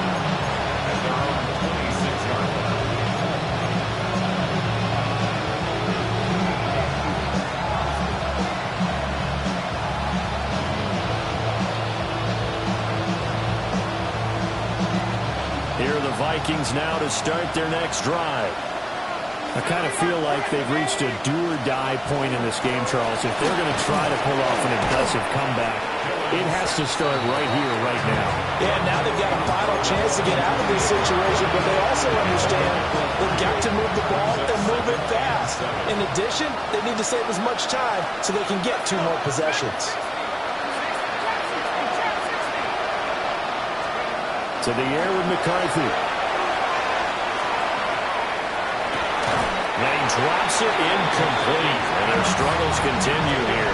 Speaker 8: Here are the Vikings now to start their next drive. I kind of feel like they've reached a do-or-die point in this game, Charles. If they're going to try to pull off an impressive comeback, it has to start right here, right now.
Speaker 9: Yeah, now they've got a final chance to get out of this situation, but they also understand they've got to move the ball and move it fast. In addition, they need to save as much time so they can get 2 more possessions.
Speaker 8: To the air with McCarthy. And he drops it incomplete. And their struggles continue here.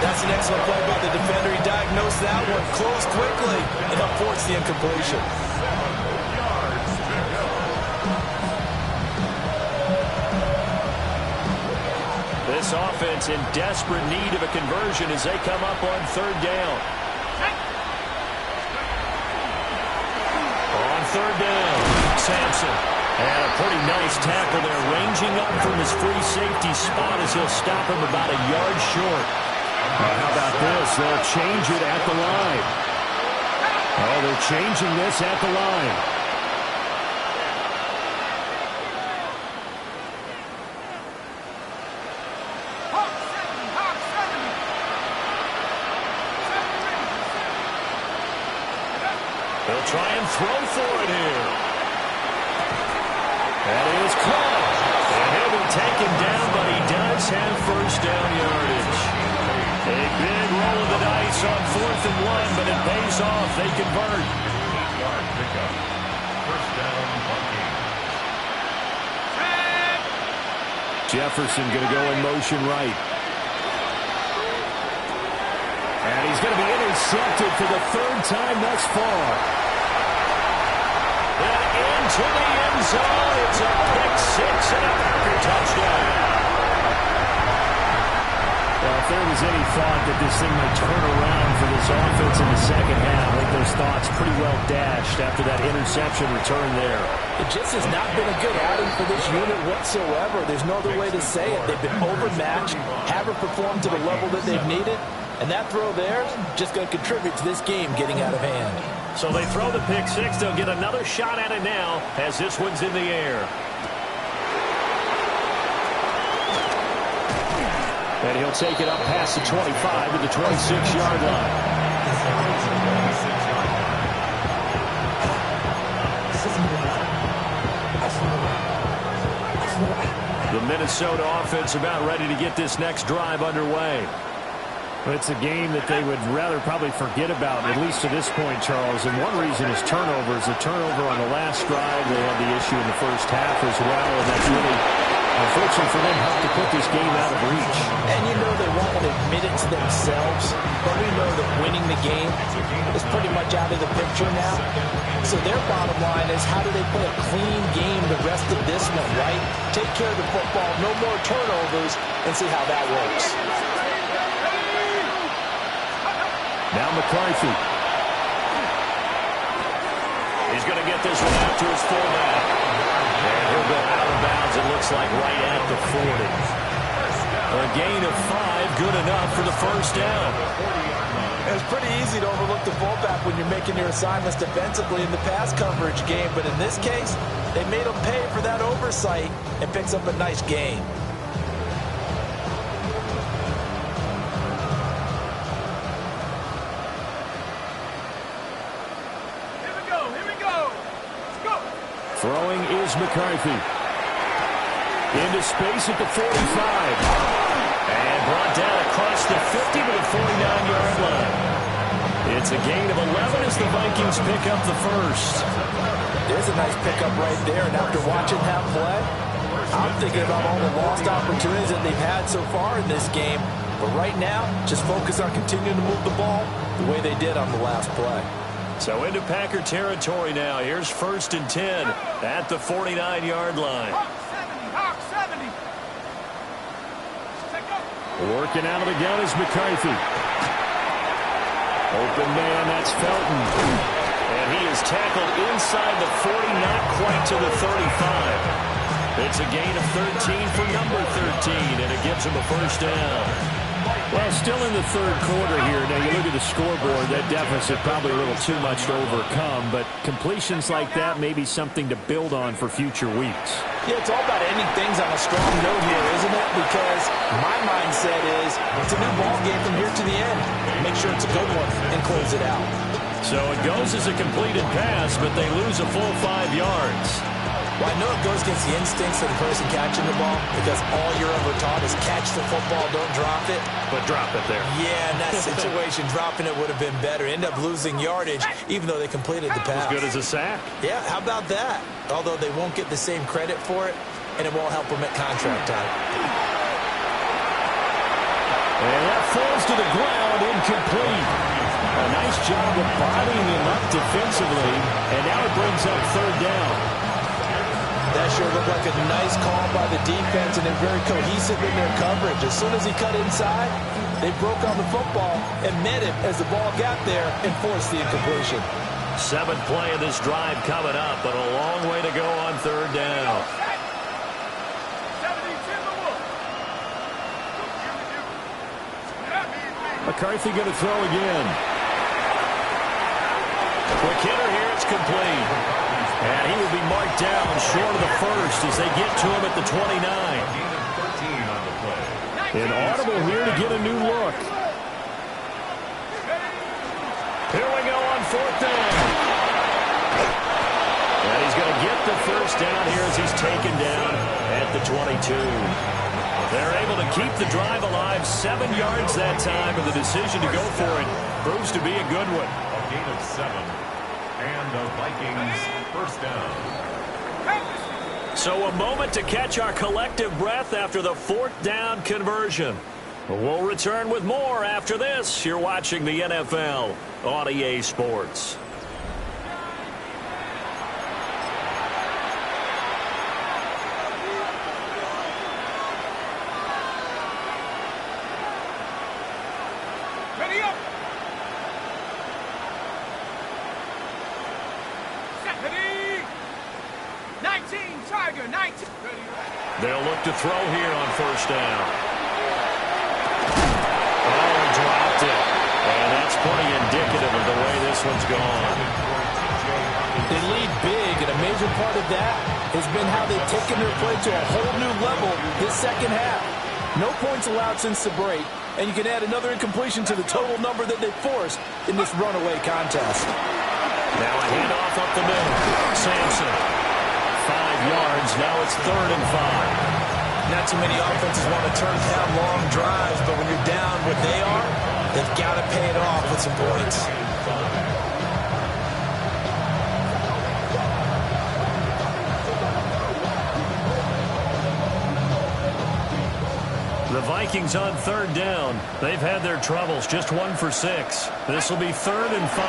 Speaker 9: That's an excellent play by the defender. He diagnosed that one, closed quickly, and forced the incompletion.
Speaker 8: This offense in desperate need of a conversion as they come up on 3rd down. On 3rd down, Sampson. And a pretty nice tackle there, ranging up from his free safety spot as he'll stop him about a yard short. How about this? They'll change it at the line. Oh, they're changing this at the line. They'll try and throw for it here. That is caught. And he'll be taken down, but he does have 1st down yardage. A big roll of the dice on 4th and 1, but it pays off. They convert.
Speaker 10: 8-yard pickup. 1st down, Vikings.
Speaker 8: Jefferson going to go in motion right. And he's going to be intercepted for the 3rd time thus far. And into the end zone. It's a pick 6 and a Packer touchdown. Well, if there was any thought that this thing might turn around for this offense in the 2nd half, I think those thoughts pretty well dashed after that interception return there.
Speaker 9: It just has not been a good outing for this unit whatsoever. There's no other way to say it. They've been overmatched, haven't performed to the level that they've needed, and that throw there just going to contribute to this game getting out of hand.
Speaker 8: So they throw the pick 6. They'll get another shot at it now as this one's in the air. And he'll take it up past the 25 to the 26-yard line. The Minnesota offense about ready to get this next drive underway. It's a game that they would rather probably forget about, at least to this point, Charles. And one reason is turnovers. A turnover on the last drive. They had the issue in the 1st half as well, and that's really
Speaker 11: Unfortunately for them, have to put this game out of reach.
Speaker 9: And you know they won't admit it to themselves, but we know that winning the game is pretty much out of the picture now. So their bottom line is, how do they play a clean game the rest of this one, right? Take care of the football, no more turnovers, and see how that works.
Speaker 11: Now McCarthy.
Speaker 8: He's going to get this one out to his fullback. And he'll go out of bounds, it looks like, right at the 40. A gain of 5, good enough for the first down.
Speaker 9: It's pretty easy to overlook the fullback when you're making your assignments defensively in the pass coverage game, but in this case, they made him pay for that oversight and picks up a nice gain.
Speaker 11: Throwing is McCarthy. Into space at the 45. And brought down across the 50 to the 49-yard line. It's a gain of 11 as the Vikings pick up the first.
Speaker 9: There's a nice pickup right there, and after watching that play, I'm thinking about all the lost opportunities that they've had so far in this game. But right now, just focus on continuing to move the ball the way they did on the last play.
Speaker 8: So into Packer territory now. Here's 1st and 10 at the 49-yard line.
Speaker 11: Working out of the gun is McCarthy. Open man, that's Felton.
Speaker 8: And he is tackled inside the 40, not quite to the 35. It's a gain of 13 for number 13, and it gives him a first down.
Speaker 11: Well, still in the third quarter here. Now, you look at the scoreboard, that deficit probably a little too much to overcome, but completions like that may be something to build on for future weeks.
Speaker 9: Yeah, it's all about ending things on a strong note here, isn't it? Because my mindset is it's a new ball game from here to the end. Make sure it's a good one and close it out.
Speaker 8: So it goes as a completed pass, but they lose a full 5 yards.
Speaker 9: Well, I know it goes against the instincts of the person catching the ball because all you're ever taught is catch the football, don't drop it.
Speaker 8: But drop it there.
Speaker 9: Yeah, in that situation, dropping it would have been better. End up losing yardage, even though they completed the pass.
Speaker 8: As good as a sack.
Speaker 9: Yeah, how about that? Although they won't get the same credit for it, and it won't help them at contract time.
Speaker 11: And that falls to the ground, incomplete. A nice job of bodying him up defensively, and now it brings up 3rd down.
Speaker 9: That sure looked like a nice call by the defense, and they're very cohesive in their coverage. As soon as he cut inside, they broke on the football and met him as the ball got there and forced the incompletion.
Speaker 8: 7th play of this drive coming up, but a long way to go on 3rd down.
Speaker 11: McCarthy going to throw again.
Speaker 8: Quick hitter here, it's complete. And he will be marked down short of the first as they get to him at the 29.
Speaker 11: An audible here to get a new look.
Speaker 8: Here we go on 4th down. And he's going to get the first down here as he's taken down at the 22. They're able to keep the drive alive, 7 yards that time, and the decision to go for it proves to be a good one.
Speaker 10: A gain of 7. And the Vikings first down.
Speaker 8: So a moment to catch our collective breath after the 4th down conversion. We'll return with more after this. You're watching the NFL on EA Sports.
Speaker 7: Ready up. Ready. 19, Tiger, 19.
Speaker 8: They'll look to throw here on 1st down. Oh, he dropped it. And that's pretty indicative of the way this one's gone.
Speaker 9: They lead big, and a major part of that has been how they've taken their play to a whole new level this second half. No points allowed since the break, and you can add another incompletion to the total number that they forced in this runaway contest.
Speaker 8: Now a handoff up the middle. Sampson. 5 yards. Now it's 3rd and 5.
Speaker 9: Not too many offenses want to turn down long drives, but when you're down what they are, they've got to pay it off with some points.
Speaker 8: The Vikings on third down. They've had their troubles, just 1 for 6. This will be 3rd and 5.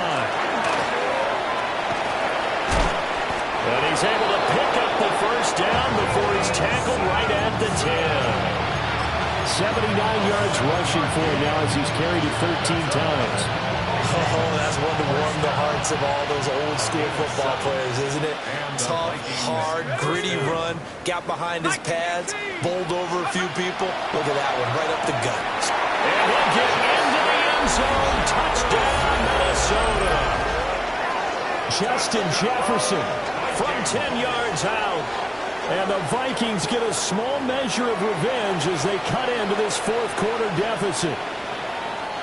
Speaker 8: And he's able to pick up the first down before he's tackled right at the 10. 79 yards rushing for him now as he's carried it 13 times.
Speaker 9: Oh, that's one to warm the hearts of all those old-school football players, isn't it? Tough, hard, gritty run, got behind his pads, bowled over a few people. Look at that one, right up the gut.
Speaker 8: And he'll get into the end zone. Touchdown, Minnesota. Justin Jefferson from 10 yards out. And the Vikings get a small measure of revenge as they cut into this fourth quarter deficit.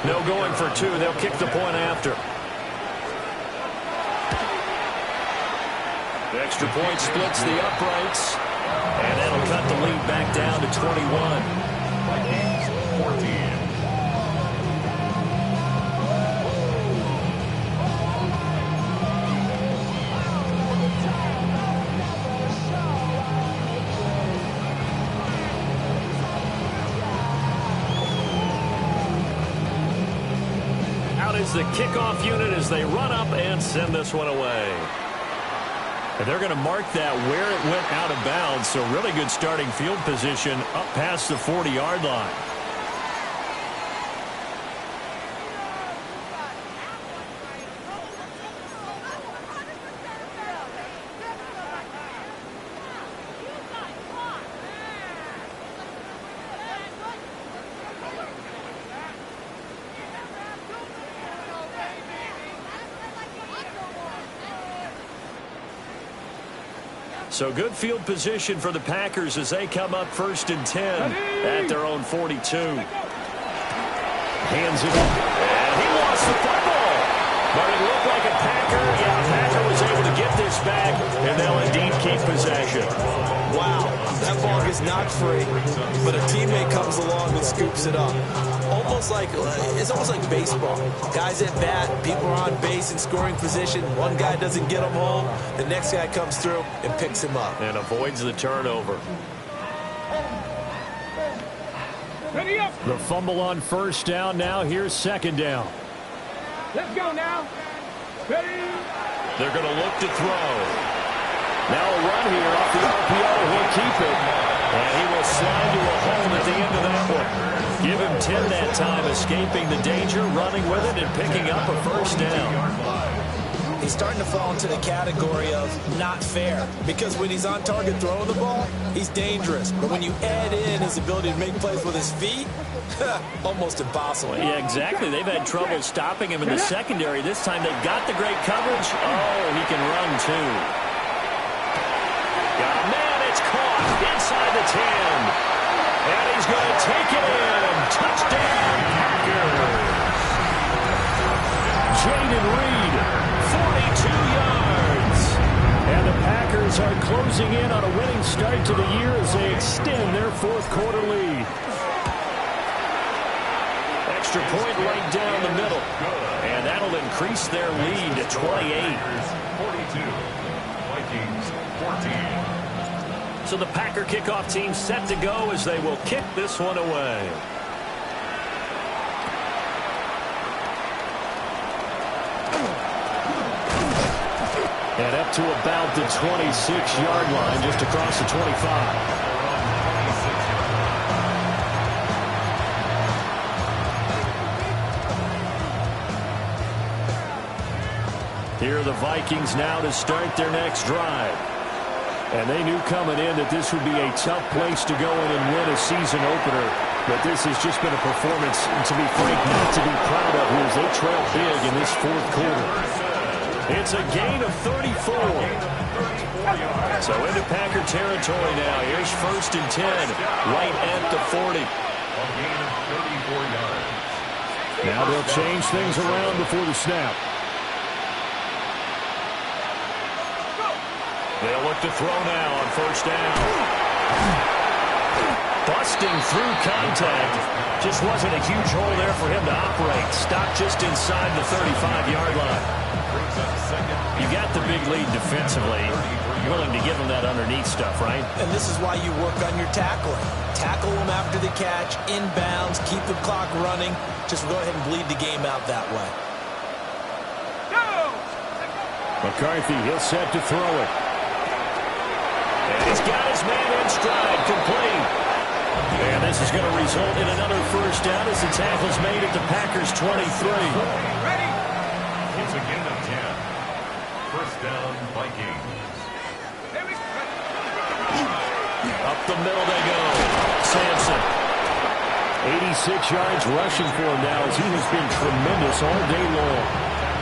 Speaker 8: No going for 2. They'll kick the point after. The extra point splits the uprights. And that'll cut the lead back down to 21.
Speaker 10: Vikings 14.
Speaker 8: The kickoff unit as they run up and send this one away. And they're going to mark that where it went out of bounds, so really good starting field position up past the 40-yard line. So good field position for the Packers as they come up 1st and 10 at their own 42. Hands it up. And he lost the football. But it looked like a Packer. Yeah, Packer was able to get this back, and they'll indeed keep possession.
Speaker 9: Wow, that ball gets knocked free, but a teammate comes along and scoops it up. It's almost like baseball. Guys at bat, people are on base in scoring position. One guy doesn't get him home. The next guy comes through and picks him up.
Speaker 8: And avoids the turnover. The fumble on first down. Now here's second down.
Speaker 2: Let's go now. Ready?
Speaker 8: They're going to look to throw. Now a run here off the RPO. He'll keep it. And he will slide to a home at the end of that one. Give him 10 that time, escaping the danger, running with it, and picking up a first down.
Speaker 9: He's starting to fall into the category of not fair, because when he's on target throwing the ball, he's dangerous. But when you add in his ability to make plays with his feet, almost impossible.
Speaker 8: Yeah, exactly. They've had trouble stopping him in the secondary. This time they've got the great coverage. Oh, he can run, too. Got a man, it's caught inside the 10. And he's going to take it in. Touchdown, Packers. Jaden Reed, 42 yards. And the Packers are closing in on a winning start to the year as they extend their fourth quarter lead. Extra point right down the middle. And that'll increase their lead to 28.
Speaker 10: 42. Vikings 14.
Speaker 8: So the Packer kickoff team set to go as they will kick this one away. And up to about the 26-yard line, just across the 25. Here are the Vikings now to start their next drive. And they knew coming in that this would be a tough place to go in and win a season opener. But this has just been a performance, to be frank, not to be proud of here as they trail big in this fourth quarter. It's a gain of 34. So into Packer territory now. Here's 1st and 10, right at the 40. Now they'll change things around before the snap. They'll look to throw now on first down. Busting through contact. Just wasn't a huge hole there for him to operate. Stopped just inside the 35-yard line. You got the big lead defensively. You're willing to give him that underneath stuff, right?
Speaker 9: And this is why you work on your tackling. Tackle them after the catch, inbounds, keep the clock running. Just go ahead and bleed the game out that way.
Speaker 8: McCarthy, he'll set to throw it. And he's got his man in stride, complete. And this is going to result in another first down as the tackle's made at the Packers' 23.
Speaker 10: Ready? It's a gain of 10. First down, Vikings.
Speaker 8: Up the middle they go. Sampson. 86 yards rushing for him now as he has been tremendous all day long.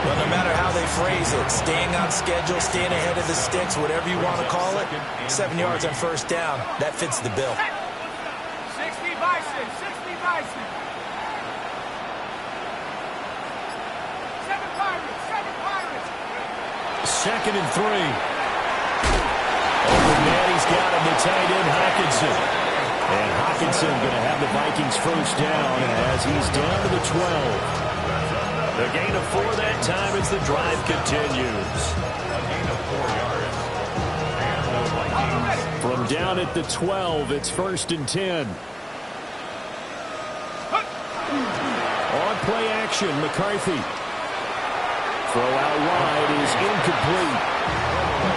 Speaker 9: Well, no matter how they phrase it, staying on schedule, staying ahead of the sticks, whatever you want to call it, 7 yards on first down, that fits the bill.
Speaker 7: 60 Bison, 60 Bison. 7 Pirates, 7 Pirates.
Speaker 8: 2nd and 3. Over Natty's got him, the tight end Hockenson. And Hockenson going to have the Vikings first down as he's down to the 12. The gain of 4 that time as the drive continues.
Speaker 10: A gain of 4 yards. And the Vikings.
Speaker 8: From down at the 12, it's 1st and 10. On play action, McCarthy. Throw out wide is incomplete.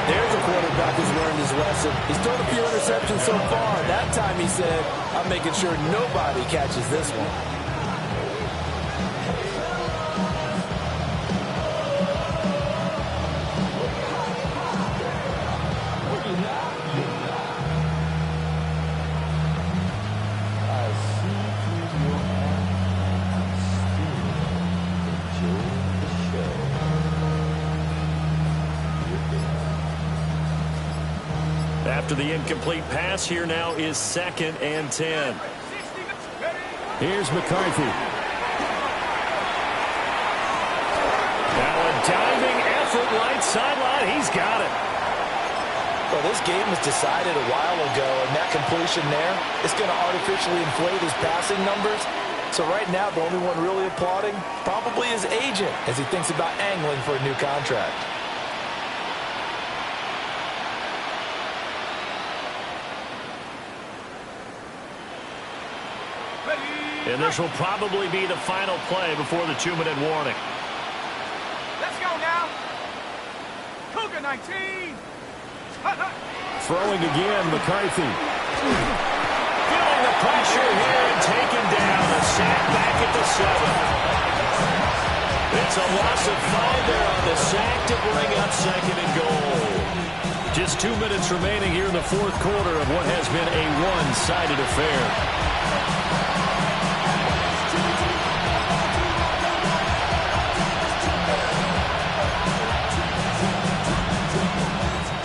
Speaker 9: There's a quarterback who's learned his lesson. He's thrown a few interceptions so far. That time he said, I'm making sure nobody catches this one.
Speaker 8: After the incomplete pass, here now is 2nd and 10. Here's McCarthy. Now a diving effort right sideline. He's got it.
Speaker 9: Well, this game was decided a while ago, and that completion there is going to artificially inflate his passing numbers. So right now, the only one really applauding probably his agent as he thinks about angling for a new contract.
Speaker 8: And this will probably be the final play before the 2-minute warning.
Speaker 7: Let's go now. Cougar 19.
Speaker 8: Throwing again, McCarthy. Feeling the pressure here and taken down. A sack back at the 7. It's a loss of 5 there on the sack to bring up 2nd and goal. Just 2 minutes remaining here in the 4th quarter of what has been a one-sided affair.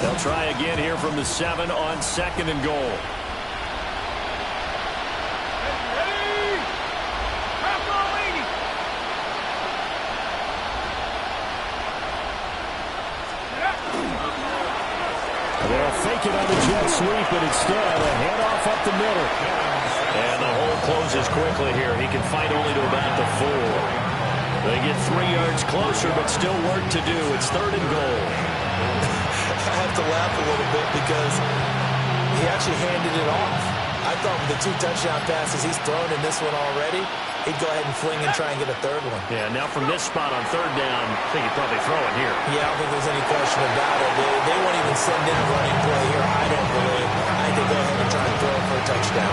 Speaker 8: They'll try again here from the 7 on 2nd and goal. They'll fake it on the jet sweep, but instead a handoff up the middle. And the hole closes quickly here. He can fight only to about the 4. They get 3 yards closer, but still work to do. It's 3rd and goal.
Speaker 9: I have to laugh a little bit because he actually handed it off. I thought with the 2 touchdown passes he's thrown in this one already, he'd go ahead and fling and try and get a 3rd one.
Speaker 8: Yeah, now from this spot on 3rd down, I think he'd probably throw it here.
Speaker 9: Yeah, I don't think there's any question about it. They won't even send in a running play here, I don't believe. I think they go ahead and try and throw it for a touchdown.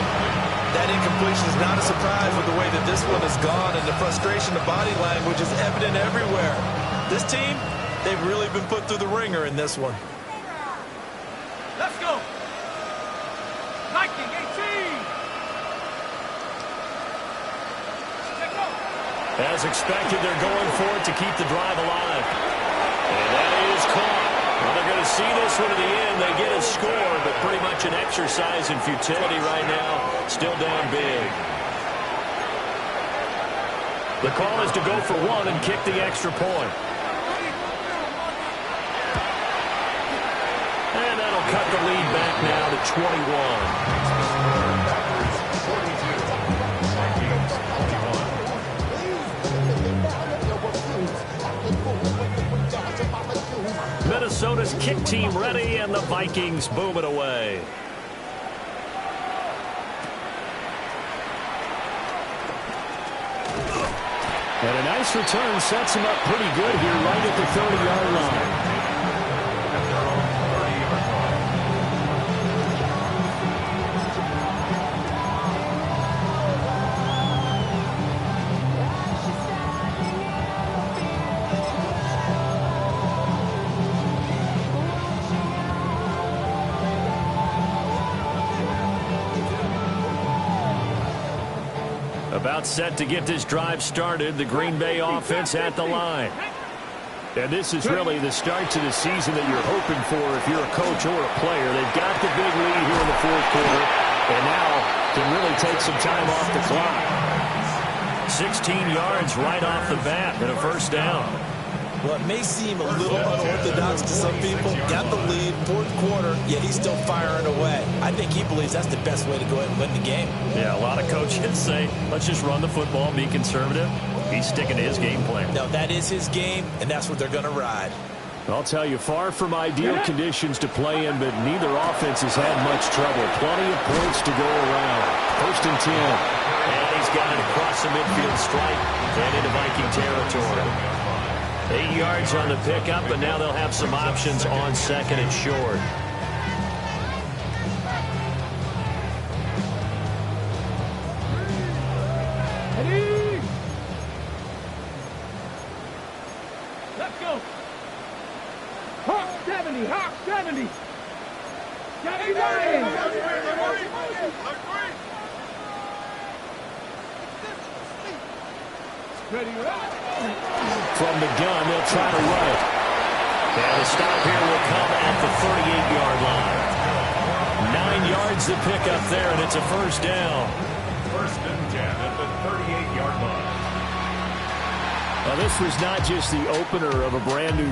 Speaker 13: That incompletion is not a surprise with the way that this one has gone, and the frustration of body language is evident everywhere. This team, they've really been put through the ringer in this one.
Speaker 7: Let's go. Viking 18.
Speaker 8: As expected, they're going for it to keep the drive alive. And that is caught. Well, they're going to see this one to the end. They get a score, but pretty much an exercise in futility right now. Still down big. The call is to go for 1 and kick the extra point. And that'll cut the lead back now to 21. Minnesota's kick team ready, and the Vikings boom it away. And a nice return sets him up pretty good here right at the 30-yard line. About set to get this drive started, the Green Bay offense at the line. And this is really the start to the season that you're hoping for if you're a coach or a player. They've got the big lead here in the fourth quarter, and now can really take some time off the clock. 16 yards right off the bat and a first down.
Speaker 9: Well, it may seem a little unorthodox to some people. Got the lead, fourth quarter, yet he's still firing away. I think he believes that's the best way to go ahead and win the game.
Speaker 8: Yeah, a lot of coaches say, let's just run the football, be conservative. He's sticking to his game plan.
Speaker 9: No, that is his game, and that's what they're going to ride.
Speaker 8: I'll tell you, far from ideal conditions to play in, but neither offense has had much trouble. Plenty of points to go around. First and 10. And he's got it across the midfield stripe and into Viking territory. 8 yards on the pickup, but now they'll have some options on second and short.
Speaker 2: Ready? Let's go. Hawk 70, Hawk 70. Johnny Ryan. Ready, right?
Speaker 8: From the gun, they'll try to run it. And the stop here will come at the 38-yard line. 9 yards to pick up there, and it's a first down.
Speaker 10: First and 10 at the 38-yard line.
Speaker 8: Well, this was not just the opener of a brand new